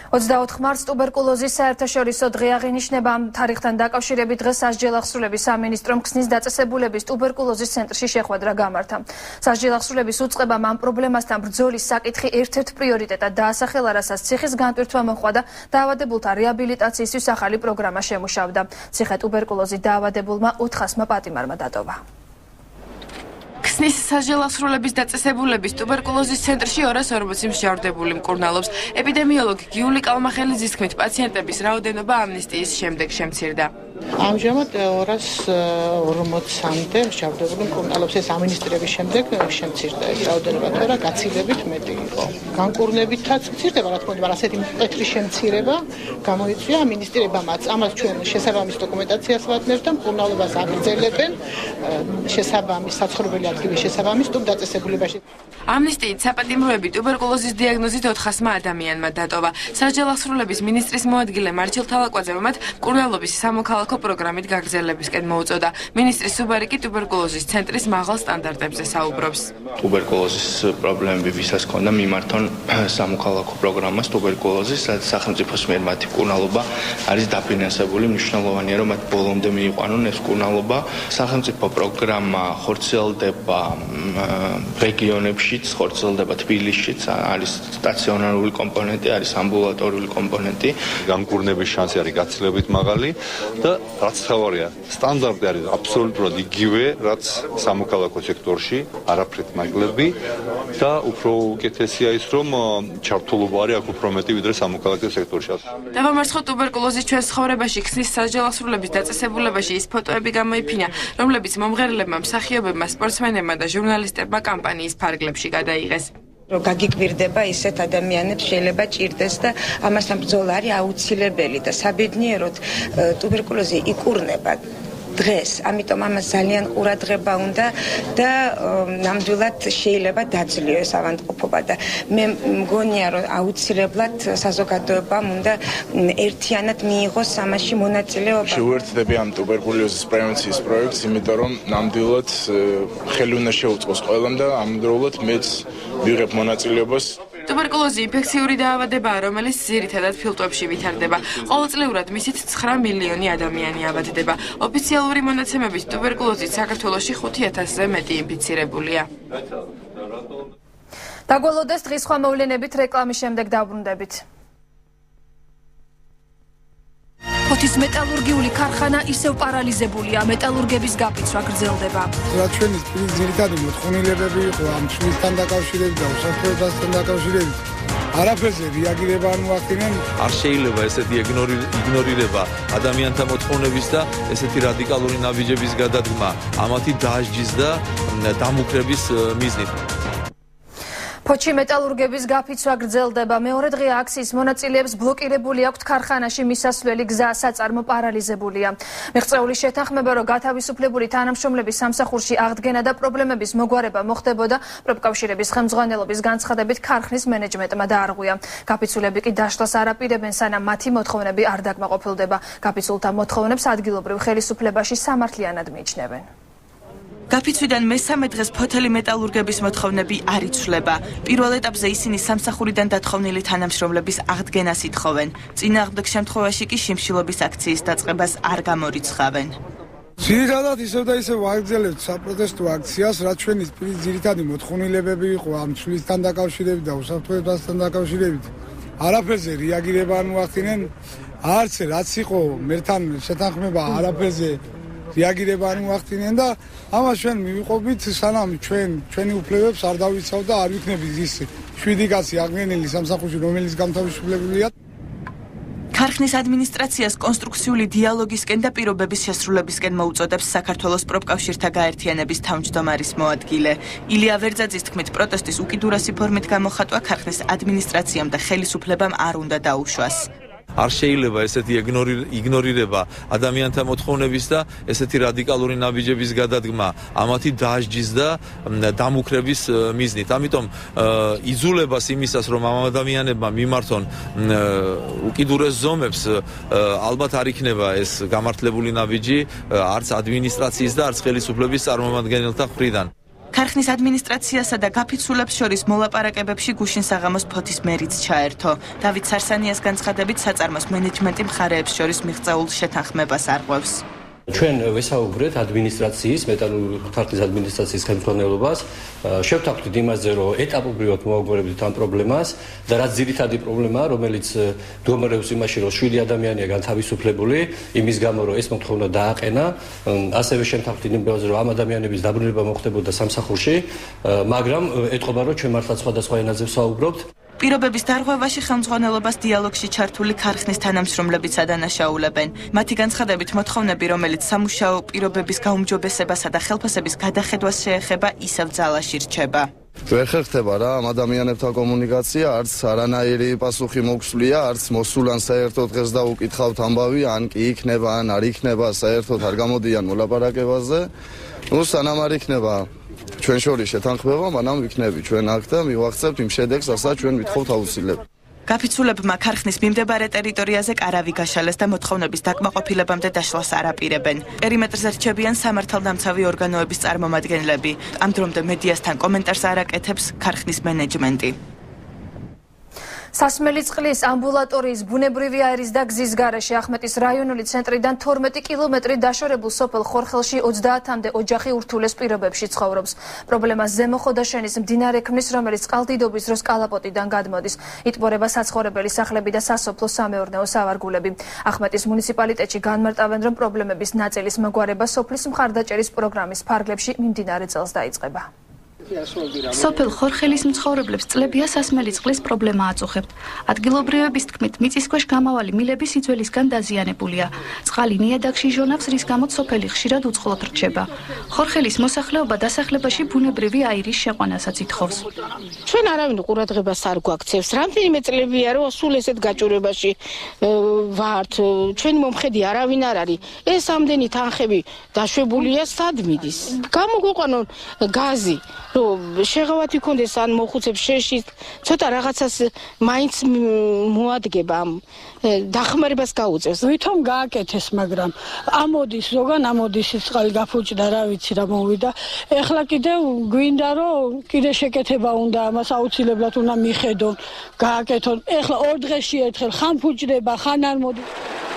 ოცდაოთხ მარტს ტუბერკულოზის საერთაშორისო დღე აღინიშნება. ამ თარიღთან დაკავშირებით დღეს სასჯელახსრულების სამინისტრომ ქსნის დაწესებულების ტუბერკულოზის ცენტრში შეხვედრა გამართა. სასჯელახსრულების უწყებამ ამ პრობლემასთან ბრძოლის საკითხი ერთ-ერთ პრიორიტეტად დაასახელა, რასაც ციხის განტვირთვა მოჰყვა და დაავადებულთა რეაბილიტაციისთვის ახალი პროგრამა შემუშავდა. ციხე ტუბერკულოზით დაავადებულმა 400-მა პატიმარმა დატოვა. ქსნის სასჯელახსრულების დაწესებულების ტუბერკულოზის ცენტრში 240 მსჯავრდებული მკურნალობს. ეპიდემიოლოგი გიული კალმახელიძის თქმით, პაციენტების რაოდენობა ამნისტიის შემდეგ შემცირდა. ამჟამად 240-მდე მსჯავრდებული მკურნალობს. ეს ამინისტრირების შემდეგ შემცირდა ეს რაოდენობა, თორემ გაცილებით მეტი იყო. განკურნებითაც მცირდება, რა თქმა უნდა, მაგრამ ასეთი მკვეთრი შემცირება გამოიწვია ამინისტრირებამაც. ამას ჩვენ შესაბამის დოკუმენტაციას ვადნებთ და მკურნალობას აგრძელებენ შესაბამის საცხოვრებელი ადგილის შესაბამის დაწესებულებაში. ამნისტიით საპატიმროები ტუბერკულოზის დიაგნოზით 400-მა ადამიანმა დატოვა. სასჯელახსრულების მინისტრის მოადგილე მარჩილ თალაკვაძე მათ მკურნალობის სამოქალაქო სახალხო პროგრამით გაგრძელებისკენ მოუწოდა. მინისტრი სუბარიკი ტუბერკულოზის ცენტრის მაღალ სტანდარტებზე საუბრობს. ტუბერკულოზის პრობლემები ვისაც ქონდა მიმართონ სამოქალაქო პროგრამას ტუბერკულოზის, სადაც სახელმწიფოს მიერ მათი მკურნალობა არის დაფინანსებული. მნიშვნელოვანია, რომ მათ ბოლომდე მიიყვანონ ეს მკურნალობა. სახელმწიფო პროგრამა ხორციელდება რეგიონებშიც, ხორციელდება თბილისშიც, არის სტაციონარული კომპონენტი, არის ამბულატორიული კომპონენტი. გამკურნების შანსი არის გაცილებით მაღალი და რაც თავარია, სტანდარტი არის აბსოლუტურად იგივე, რაც სამოქალაქო სექტორში, არაფრით ნაკლები და უფრო უკეთესია ის, რომ ჩართულობა არის აქ უფრო მეტი ვიდრე სამოქალაქო სექტორში. დავამარცხოთ ტუბერკულოზის ჩვენს ცხოვრებაში, ქსნის სასჯელასრულების დაწესებულებაში ის ფოტოები გამოიფინა, რომლებიც მომღერლებმა, მსახიობებმა, სპორტსმენებმა და ჟურნალისტებმა კამპანიის ფარგლებში გადაიღეს. რომ გაგიკვირდება ისეთ ადამიანებს შეიძლება ჭირდეს და ამასთან ბრძოლა არის აუცილებელი და საბედნიეროდ ტუბერკულოზი იკურნება დღეს, ამიტომ ამას ძალიან ყურადღება უნდა და ნამდვილად შეიძლება დაძლიოს ავადმყოფობა და მე მგონია რომ აუცილებლად საზოგადოებამ უნდა ერთიანად მიიღოს ამაში მონაწილეობა. შევერთდები ამ ტუბერკულოზის პრევენციის პროექტს, იმიტომ რომ ნამდვილად ხელი უნდა შეუწყოს ყველამ და ამავდროულად მეც ვიღებ მონაწილეობას. ტუბერკულოზი ინფექციური დაავადებაა, რომელიც ძირითადად ფილტვებში ვითარდება. ყოველწლიურად მისით 9 მილიონი ადამიანი ავადდება. ოფიციალური მონაცემებით ტუბერკულოზით საქართველოში 5000-ზე მეტი ინფიცირებულია. დაგვალოდეს დღის სხვა მოვლენებით რეკლამის შემდეგ დაბრუნდებით. ფოთის მეტალურგიული ქარხანა ისევ პარალიზებულია, მეტალურგების გაფიცვა გრძელდება. რაც ჩვენი ძირითადი მოთხოვნილებები იყო ამ ჩვენთან დაკავშირებით და უსაფრთხოებასთან დაკავშირებით, არაფერზე რეაგირება არ მოახდინენ. არ შეიძლება ესეთი იგნორირება ადამიანთა მოთხოვნების და ესეთი რადიკალური ნაბიჯების გადადგმა ამათი დაჟჯის და დამუქრების მიზნით. ფოთში მეტალურგების გაფიცვა გრძელდება. მეორე დღეა აქციის მონაწილეებს ბლოკირებული აქვთ ქარხანაში მისასვლელი გზა, საწარმო პარალიზებულია. მიღწეული შეთანხმება, რომ გათავისუფლებული თანამშრომლების სამსახურში აღდგენა და პრობლემების მოგვარება მოხდებოდა, პროფკავშირების ხელმძღვანელობის განცხადებით ქარხნის მენეჯმენტმა დაარღვია. გაფიცულები კი დაშლას არ აპირებენ, სანამ მათი მოთხოვნები არ დაკმაყოფილდება. გაფიცულთა მოთხოვნებს ადგილობრივ ხელისუფლებაში სამართლიანად მიიჩნევენ. გაფიცვიდან მესამე დღეს ფოთელი მეტალურგების მოთხოვნები არ იცვლება. პირველ ეტაპზე ისინი სამსახურიდან დათხოვნილი თანამშრომლების აღდგენას ითხოვენ. წინააღმდეგ შემთხვევაში კი შიმშილობის აქციის დაწყებას არ გამორიცხავენ. ძირითადად ისევ და ისევ ვაგრძელებთ საპროტესტო აქციას, რაც ჩვენი ძირითადი მოთხოვნილებები იყო ამ ცვლილთან დაკავშირებით და უსაფრთხოებასთან დაკავშირებით. არაფერზე რეაგირება არ მოახდინენ, არც რაც იყო მერთან შეთანხმება არაფერზე რეაგირება არ მოახდინენ და ამას ჩვენ მივიყვებით, სანამ ჩვენი უფლებებს არ დავიცავ და არ ვიქნებით ის 7 კაცი აღდგენილი სამსახურში, რომელიც გამთავისუფლებულია. ქარხნის ადმინისტრაციას კონსტრუქციული დიალოგისკენ და პირობების შესრულებისკენ მოუწოდებს საქართველოს პროფკავშირთა გაერთიანების თავმჯდომარის მოადგილე. ილია ვერძაძის თქმით, პროტესტის უკიდურესი ფორმით გამოხატვა ქარხნის ადმინისტრაციამ და ხელისუფლებამ არ უნდა დაუშვას. არ შეიძლება ესეთი იგნორირება ადამიანთა მოთხოვნების და ესეთი რადიკალური ნაბიჯების გადადგმა ამათი დაჟჯის და დამუქრების მიზნით. ამიტომ იზულებას იმისას, რომ ამ ადამიანებმა მიმართონ უკიდურეს ზომებს, ალბათ არ იქნება ეს გამართლებული ნაბიჯი არც ადმინისტრაციის და არც ხელისუფლების წარმომადგენელთა მხრიდან. ქარხნის ადმინისტრაციასა და გაფიცულებს შორის მოლაპარაკებებში გუშინ საღამოს ფოთის მერიც ჩაერთო. დავით სარსანიას განცხადებით, საწარმოს მენეჯმენტი მხარეებს შორის მიღწეულ შეთანხმებას არღვევს. ჩვენ ვესაუბრეთ ადმინისტრაციის, მეტალურგიული ქარხნის ადმინისტრაციის ხელმძღვანელობას, შევთანხმდით იმაზე, რომ ეტაპობრივად მოვაგვარებდით ამ პრობლემას და რაც ძირითადი პრობლემაა, რომელიც მდგომარეობს იმაში, რომ 7 ადამიანია განთავისუფლებული, იმის გამო, რომ ეს მოთხოვნა დააყენა, ასევე შევთანხმდით იმაზე, რომ ამ ადამიანების დაბრუნება მოხდებოდა სამსახურში, მაგრამ ეტყობა, რომ ჩვენ მართლა სხვადასხვა ენაზე ვსაუბრობთ. პირობების დარღვევაში ხელმძღვანელობას დიალოგში ჩართული ქარხნის თანამშრომლებიც ადანაშაულებენ. მათი განცხადებით მოთხოვნები, რომელიც სამუშაო პირობების გაუმჯობესებასა და ხელფასების გადახედვას შეეხება, ისევ ძალაში რჩება. ვერ ხერხდება რა ამ ადამიანებთან კომუნიკაცია, არც არანაირი პასუხი მოგვსვლია, არც მოსულან საერთოდ დღეს დაუკითხავთ ამბავი, ან კი იქნება, ან არ იქნება, საერთოდ არ გამოდიან მოლაპარაკებაზე. ნუ სანამ არ იქნება ჩვენ შორის შეთანხმება, მანამ ვიქნები ჩვენ აქ და მივახცევთ იმ შედეგს, რასაც ჩვენ ვითხოვთ აუცილებლად. გაფიცულებმა ქარხნის მიმდებარე ტერიტორიაზე კარავი გაშალეს და მოთხოვნების დაკმაყოფილებამდე დაშლას არ აპირებენ. პერიმეტრზე რჩებიან სამართალდამცავი ორგანოების წარმომადგენლები. ამ დრომდე მედიასთან კომენტარს არ აკეთებს ქარხნის მენეჯმენტი. სასმელი წყლის ამბულატორიის ბუნებრივი აირის და გზის გარეშე ახმეტის რაიონული ცენტრიდან 12 კილომეტრი დაშორებულ სოფელ ხორხელში 30-მდე ოჯახი ურთულეს პირობებში ცხოვრობს. პრობლემა ზემო ხოდაშენის მდინარე ქმნის, რომელიც წყალდიდობის დროს კალაპოტიდან გადმოდის. იტბორება საცხოვრებელი სახლები და სასოფლო სამეურნეო სავარგულები. ახმეტის მუნიციპალიტეტში განმარტავენ, რომ პრობლემების ნაწილის მოგვარება სოფლის მხარდაჭერის პროგრამის ფარგლებში მიმდინარე წელს დაიწყება. სოფელ ხორხელის მცხოვრებლებს წლებია სასმელი წყლის პრობლემა აწუხებთ. ადგილობრივების თქმით, მიწისქვეშ გამავალი მილები სიძველისგან დაზიანებულია. წყალი ნიადაგში ჟონავს, რის გამოც სოფელი ხშირად უწყლოდ რჩება. ხორხელის მოსახლეობა დასახლებაში ბუნებრივი აირის შეყვანასაც ითხოვს. ჩვენ არავინ ყურადღებას არ გვაქცევს. რამდენიმე წლებია, რომ სულ ესეთ გაჭირვებაში ვართ. ჩვენი მომხედი არავინ არ არის. ეს ამდენი თანხები დაშვებულია სად მიდის? გამოგვიყვანონ გაზი. შეღავათი კონდეს ან მოხუცებს შეშის ცოტა რაღაცას მაინც მოადგება ამ დახმარებას გაუწევს. ვითომ გააკეთეს, მაგრამ ამოდის ზოგან ამოდის წყალი გაფუჭდა, რა ვიცი რა მოვიდა. ეხლა კიდევ გვინდა რომ კიდე შეკეთება უნდა, ამას აუცილებლად უნდა მიხედონ, გააკეთონ. ეხლა 2 დღეში ერთხელ ხან ფუჭდება, ხან არ მოდის.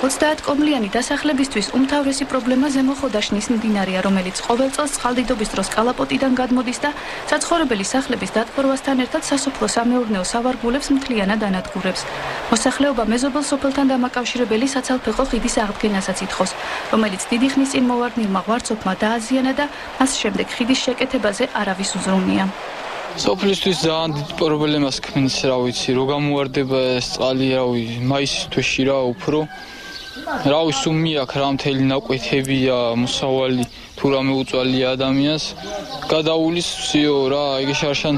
30 კომლიანი დასახლებისთვის უმთავრესი პრობლემა ზემო ხოდაშნის მდინარეა, რომელიც ყოველ წელს წყალდიდობის დროს კალაპოტიდან გადმოდის და საცხოვრებელი სახლების დატბორვასთან ერთად სასოფლო-სამეურნეო სავარგულებს მთლიანად ანადგურებს. მოსახლეობა მეზობელ სოფელთან დამაკავშირებელი საცალფეხო ხიდის აღდგენასაც ითხოვს, რომელიც დიდი ხნის წინ მოვარდნილმა ღვარცოფმა დააზიანა და მას შემდეგ ხიდის შეკეთებაზე არავის უზრუნია. სოფლისთვის ძალიან დიდ პრობლემას ქმნის, რა ვიცი, რო გამოუვარდება ეს წყალი, რა ვიცი, მაისის თვეში რა უფრო რა ვიცი, სუმი აქვს რა მთელი ნაკვეთებია, მოსავალი თუ რამე უწვალია ადამიანს, გადაულის ვსიო რა, იგი შარშან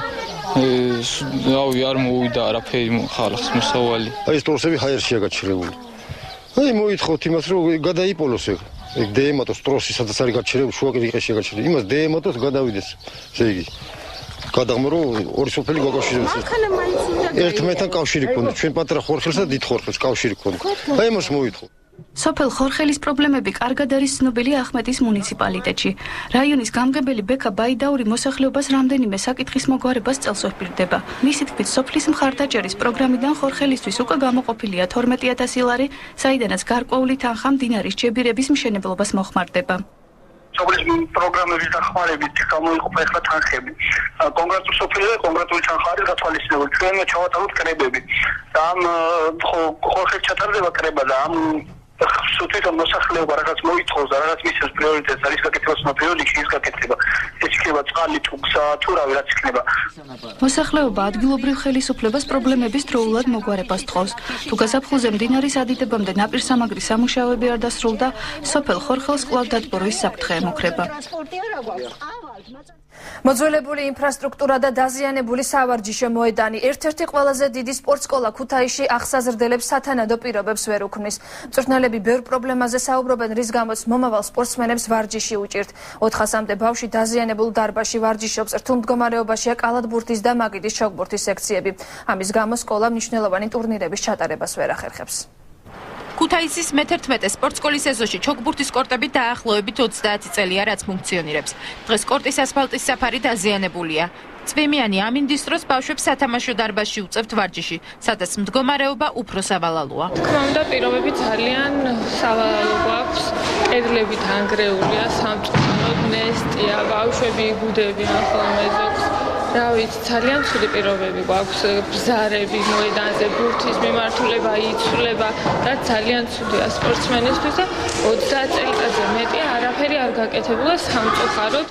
რავი არ მოვიდა არაფერი ხალხს მოსავალი. აი ეს ტროსები ჰაერშია გაჩერებული. აი მოითხოვთ იმას, რომ გადაიპოლოს ეგ დეემატოს ტროსი, სადაც არის გაჩერებული, შუაკრიკაშია გაჩერებული. იმას დეემატოს გადავიდეს. ესე იგი გადაღმა რომ ორი სოფელი გაკავშირდეს. ერთმანეთთან კავშირი ქონდა. ჩვენ პატარა ხორხელს და დიდ ხორხელს კავშირი ქონდა. აი ამას მოითხოვ. სოფელ ხორხელის პრობლემები კარგად არის ცნობილი ახმეტის მუნიციპალიტეტში. რაიონის გამგებელი ბექა ბაიდაური მოსახლეობას რამდენიმე საკითხის მოგვარებას წელს ვერპირდება. მისი თქმით, სოფლის მხარდაჭერის პროგრამიდან ხორხელისთვის უკვე გამოყოფილია 12,000 ლარი, საიდანაც გარკვეული თანხა მდინარის ჯებირების მშენებლობას მოხმარდება. სოფლის პროგრამების დახმარებით გამოიყოფა ახლა თანხები. კონკრეტულ სოფელზე კონკრეტული თანხა არის გათვალისწინებული. ჩვენ ჩავატაროთ კრებები. და ამ ხორხელს ჩატარდება კრება და ამ თვითონ მოსახლეობა რაღაც მოითხოვს და რაღაც მისცემს პრიორიტეტს, არის გაკეთებას უნდა პერიოდში ის გაკეთება. ეს იქნება წყალი თუ გზა თუ რავი რაც იქნება. მოსახლეობა ადგილობრივ ხელისუფლებას პრობლემების დროულად მოგვარებას თხოვს. თუ გაზაფხულზე მდინარის ადიდებამდე ნაპირსამაგრის სამუშაოები არ დასრულდა, სოფელ ხორხელს კვლავ დატბორვის საფრთხე ემუქრება. მოძველებული ინფრასტრუქტურა და დაზიანებული სავარჯიშო მოედანი ერთ-ერთი ყველაზე დიდი სპორტსკოლა ქუთაისში აღსაზრდელებს სათანადო პირობებს ვერ უქმნის. მწვრთნელები ბევრ პრობლემაზე საუბრობენ, რის გამოც მომავალ სპორტსმენებს ვარჯიში უჭირთ. 400-მდე ბავშვი დაზიანებულ დარბაზში ვარჯიშობს, რთულ მდგომარეობაშია კალათბურთის და მაგიდის ჩოგბურთის სექციები. ამის გამო სკოლა მნიშვნელოვანი ტურნირების ჩატარებას ვერ ახერხებს. ქუთაისის მე-11 სპორტსკოლის ეზოში ჩოგბურთის კორტები დაახლოებით 30 წელია რაც ფუნქციონირებს. დღეს კორტის ასფალტის საფარი დაზიანებულია. წვიმიანი ამინდის დროს ბავშვებს სათამაშო დარბაზში უწევთ ვარჯიში, სადაც მდგომარეობა უფრო სავალალოა. თქმა უნდა, პირობები ძალიან სავალალო გვაქვს. კედლები დანგრეულია, სამწუხაროდ ნესტია, ბავშვები იგუდებიან ხოლმე მეზობს. რა ვიცი, ძალიან ცუდი პირობები გვაქვს, ბზარები მოედანზე, ბურთის მიმართულება, იცვლება და ძალიან ცუდია სპორტსმენისთვის და 30 წელიწადზე მეტია არაფერი არ გაკეთებულა სამწუხაროდ.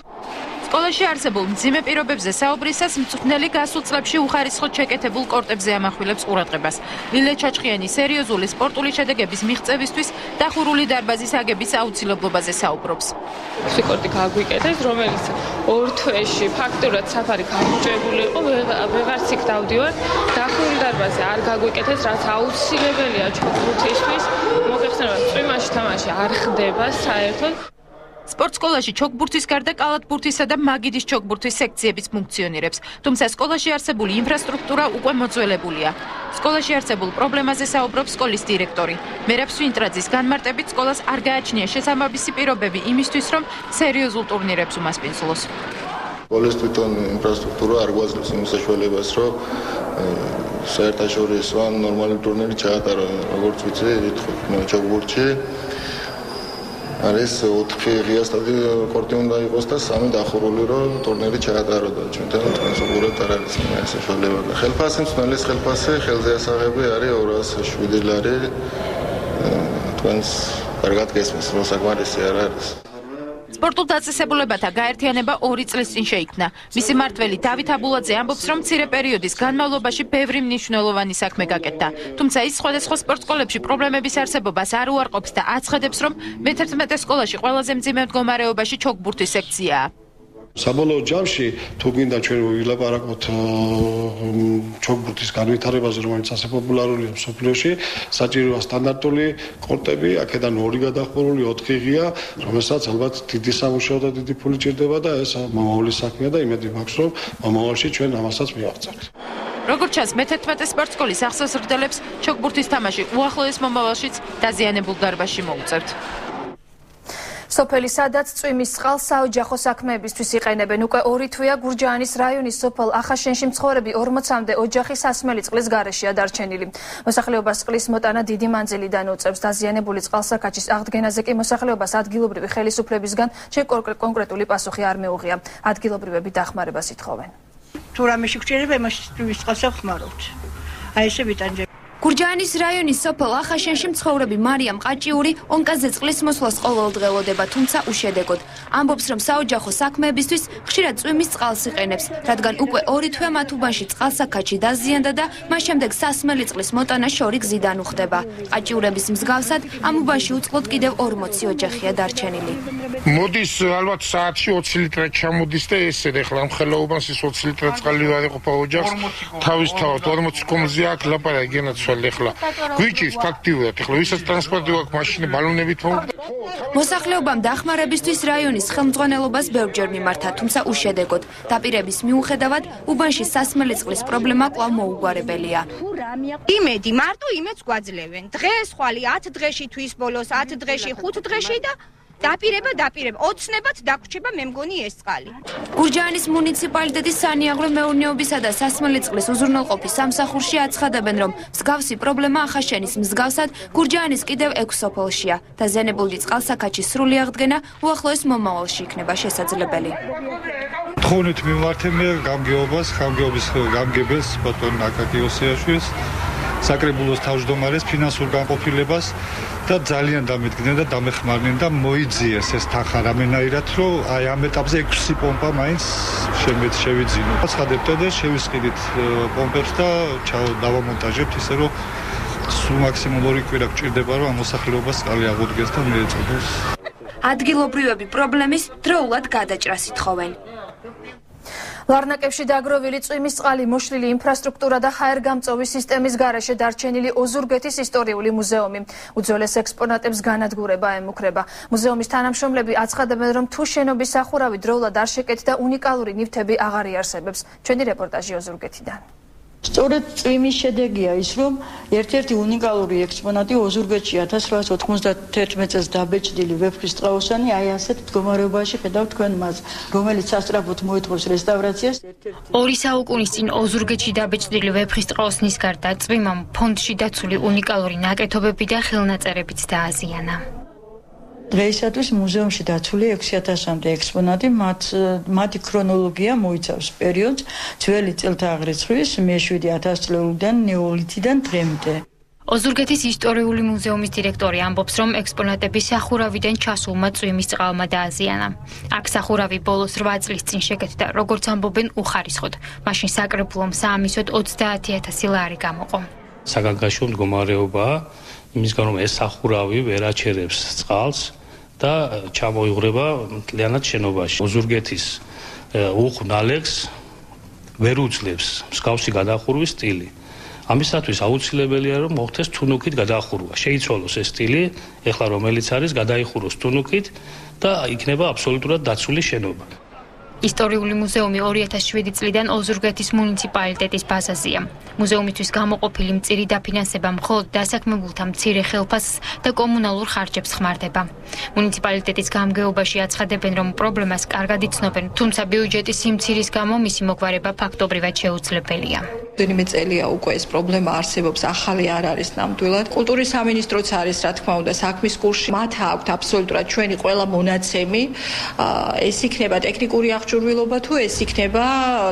სკოლაში არსებულ მძიმე პირობებზე საუბრისას მწვრთნელი გასულ წლებში უხარისხოდ შეკეთებულ კორტებზე ამახვილებს ყურადღებას. ლილე ჩაჩხიანი სერიოზული სპორტული შედეგების მიღწევისთვის დახურული დარბაზის აგების აუცილებლობაზე საუბრობს. კორტი გაგვიკეთეს, რომელიც 2 თვეში ფაქტურად საფარი გამუჭებული იყო, ვეღარც იქ დავდივარ. დახურული დარბაზი არ გაგვიკეთეს, რაც აუცილებელია ჩოგბურთისთვის. მოგეხსენება, წვიმაში თამაში არ ხდება საერთოდ. სპორტსკოლაში ჩოგბურთის გარდა კალათბურთისა და მაგიდის ჩოგბურთის სექციებიც ფუნქციონირებს, თუმცა სკოლაში არსებული ინფრასტრუქტურა უკვე მოძველებულია. სკოლაში არსებულ პრობლემაზე საუბრობს სკოლის დირექტორი. მერაბ სვინტრაძის განმარტებით სკოლას არ გააჩნია შესაბამისი პირობები იმისთვის, რომ სერიოზულ ტურნირებს უმასპინძლოს. სკოლის თვითონ ინფრასტრუქტურა არ გვაძლევს იმ საშუალებას, რომ საერთაშორისო ან ნორმალური ტურნირი ჩაატარო, როგორც ვიცი, ჩოგბურთში არის 4 ღია კორტი უნდა იყოს და 3 დახურული, რომ ტურნირი ჩაატარო და ჩვენთან თქვენს უყურებთ არ არის ეს საშუალება. ხელფასი, მწვანელის ხელფასი, ხელზე ასაღები არის 207 ლარი. თქვენს კარგად გესმის, რომ საკმარისი არ არის. სპორტულ დაწესებულებათა გაერთიანება 2 წლის წინ შეიქმნა. მისი მმართველი დავით აბულაძე ამბობს, რომ მცირე პერიოდის განმავლობაში ბევრი მნიშვნელოვანი საქმე გაკეთდა. თუმცა ის სხვადასხვა სპორტსკოლებში პრობლემების არსებობას არ უარყოფს და აცხადებს, რომ მე-11 სკოლაში ყველაზე მძიმე მდგომარეობაში ჩოგბურთის სექციაა. საბოლოო ჯამში თუ გვინდა ჩვენ ვილაპარაკოთ ჩოგბურთის განვითარებაზე, რომელიც ასე პოპულარულია მსოფლიოში, საჭიროა სტანდარტული კორტები, აქედან 2 გადახურული, 4 ღია, რომელსაც ალბათ დიდი სამუშაო და დიდი ფული ჭირდება და ეს მომავლის საქმეა და იმედი მაქვს, რომ მომავალში ჩვენ ამასაც მივაღწევთ. როგორც ჩანს, მე-11 სპორტსკოლის ახსოვს რგდელებს ჩოგბურთის თამაში უახლოეს მომავალშიც დაზიანებულ დარბაზში მოუწევთ. სოფელი სადაც წვიმის წყალს საოჯახო საქმეებისთვის იყენებენ. უკვე 2 თვეა გურჯაანის რაიონის სოფელ ახაშენში მცხოვრები 40-მდე ოჯახი სასმელი წყლის გარეშეა დარჩენილი. მოსახლეობას წყლის მოტანა დიდი მანძილიდან უწევს. დაზიანებული წყალსაკაჩის აღდგენაზე კი მოსახლეობას ადგილობრივი ხელისუფლებისგან ჯერ კონკრეტული პასუხი არ მეუღია. ადგილობრივები დახმარებას ითხოვენ. თუ რამე შეგჭირება, იმაში წვიმის წყალს ახმაროთ. აი ესე ვიტანჯებ. გურჯაანის რაიონის სოფელ ახაშენში მცხოვრები მარიამ ყაჭიური ონკაზე წყლის მოსვლას ყოველდღიურდება, თუმცა უშედეგოდ. ამბობს, რომ საოჯახო საქმეებისთვის ხშირად წვიმის წყალს იყენებს, რადგან უკვე 2 თვე მათ უბანში წყალსაკაჩი დაზიანდა და მას შემდეგ სასმელი წყლის მოტანა შორი გზიდან უხდება. ყაჭიურების მსგავსად ამ უბანში უწყლოდ კიდევ 40 ოჯახია დარჩენილი. მოდის ალბათ საათში 20 ლიტრი ჩამოდის და ესეთ ეხლა ამ ხელაუბანს 20 ლიტრი წყალი არ იყოფა ოჯახს თავისთავად 40 კომზე აქ ლაპარაკი ენაცვალ ეხლა გვიჭირს ფაქტიურად ეხლა ვისაც ტრანსპორტი აქვს მაშინები ბალონებით მომხდარა. მოსახლეობამ დახმარებისთვის რაიონის ხელმძღვანელობას ბევრჯერ მიმართა, თუმცა უშედეგოდ. დაპირების მიუხედავად უბანში სასმელი წყლის პრობლემა კვლავ მოუგვარებელია. იმედი მარტო იმედს გვაძლევენ. დღეს ხვალ 10 დღეში თვის ბოლოს 10 დღეში 5 დღეში და დაპირება ოცნებად დაგვრჩება მე მგონი ეს წყალი. გურჯაანის მუნიციპალიტეტის სანიაღრო მეურნეობისა და სასმელი წყლის უზრუნველყოფის სამსახურში აცხადებენ, რომ მსგავსი პრობლემა ახაშენის მსგავსად გურჯაანის კიდევ 6 სოფელშია. დაზიანებული წყალსაკაჩის სრული აღდგენა უახლოეს მომავალში იქნება შესაძლებელი. თხოვნით მიმართე მე გამგეობის გამგებელს ბატონ აკაკი ოსიაშვილს, საკრებულოს თავმჯდომარეს ფინანსურ განყოფილებას და ძალიან დამედგნენ და დამეხმარნენ და მოიძიეს ეს თანხა რამენაირად, რომ აი ამ ეტაპზე 6 პომპა მაინც შევიძინო. ცხადებთ და შევისყიდით პომპებს და დავამონტაჟებთ ისე, რომ სულ მაქსიმუმ 2 კვირა გჭირდება, რომ ამ მოსახლეობას წყალი აღუდგეს და მიეწოდოს. ადგილობრივები პრობლემის დროულად გადაჭრას ითხოვენ. ლარნაკებში დაგროვილი წვიმის წყალი, მოშლილი ინფრასტრუქტურა და ჰაერგამწვევის სისტემის გარეშე დარჩენილი ოზურგეთის ისტორიული მუზეუმი. უძველეს ექსპონატებს განადგურება ემუქრება. მუზეუმის თანამშრომლები აცხადებენ, რომ თუ შენობის სახურავი დროულად არ შეკეთდა, უნიკალური ნივთები აღარ იარსებებს. ჩვენი რეპორტაჟი ოზურგეთიდან. სწორედ წვიმის შედეგია ის, რომ ერთ-ერთი უნიკალური ექსპონატი ოზურგეთში 1891 წელს დაბეჭდილი ვეფხვის ტყაოსანი აი ასეთ მდგომარეობაში ხედავთ თქვენ მას, რომელიც სასწრაფოდ მოითხოვს რესტავრაციას. 2 საუკუნის წინ ოზურგეთში დაბეჭდილი ვეფხვის ტყაოსნის გარდა წვიმამ ფონდში დაცული უნიკალური ნაკეთობები და ხელნაწერებიც დააზიანა. დღეისათვის მუზეუმში დაცული 6000-მდე ექსპონატი, მათი ქრონოლოგია მოიცავს პერიოდს ძველი წელთაღრიცხვის მე-7 წლეულიდან ნეოლითიდან დღემდე. ოზურგეთის ისტორიული მუზეუმის დირექტორი ამბობს, რომ ექსპონატები სახურავიდან ჩასულმა წვიმის წყალმა დააზიანა. აქ სახურავი ბოლოს 8 წლის წინ შეკეთდა, როგორც ამბობენ, უხარისხოდ. მაშინ საკრებულომ საამისოდ 30000 ლარი გამოყო. საგანგაშო მდგომარეობაა, იმისგან რომ ეს სახურავი ვერ აჩერებს წყალს და ჩამოიღრება მთლიანად შენობაში. ოზურგეთის უხნალექს ვერ უძლებს მსგავსი გადახურვის სტილი. ამისათვის აუცილებელია, რომ მოხდეს თუნუქით გადახურვა. შეიცვალოს ეს სტილი, ეხლა რომელიც არის, გადაიხუროს თუნუქით და იქნება აბსოლუტურად დაცული შენობა. ისტორიული მუზეუმი 2007 წლიდან ოზურგეთის მუნიციპალიტეტის ბაზაზეა. მუზეუმისთვის გამოყოფილი მწირი დაფინანსება მხოლოდ დასაქმებულთა მცირე ხელფასს და კომუნალურ ხარჯებს ხმარდება. მუნიციპალიტეტის გამგეობაში აცხადებენ, რომ პრობლემას კარგად იცნობენ, თუმცა ბიუჯეტის სიმცირის გამო მისი მოგვარება ფაქტობრივად შეუძლებელია. Დენიმე წელია უკვე ეს პრობლემა არსებობს, ახალი არ არის ნამდვილად. კულტურის სამინისტროც არის, რა თქმა უნდა, საქმის კურსში. მათ აქვთ აბსოლუტურად ჩვენი ყველა მონაცემი. ეს იქნება ტექნიკური აღჭურვილობა თუ ეს იქნება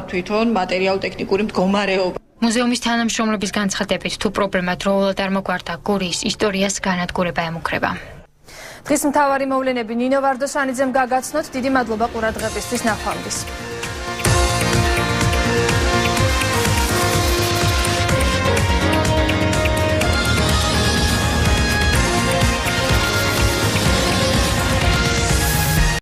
თვითონ მატერიალურ-ტექნიკური მდგომარეობა. მუზეუმის თანამშრომლების განცხადებით, თუ პრობლემა დროულად არ მოგვარდა, გურიის ისტორიას განადგურება ემუქრება. დღის მთავარი მოვლენები ნინო ვარდოსანიძემ გაგაცნოთ. დიდი მადლობა ყურადღებისთვის. ნახვამდის.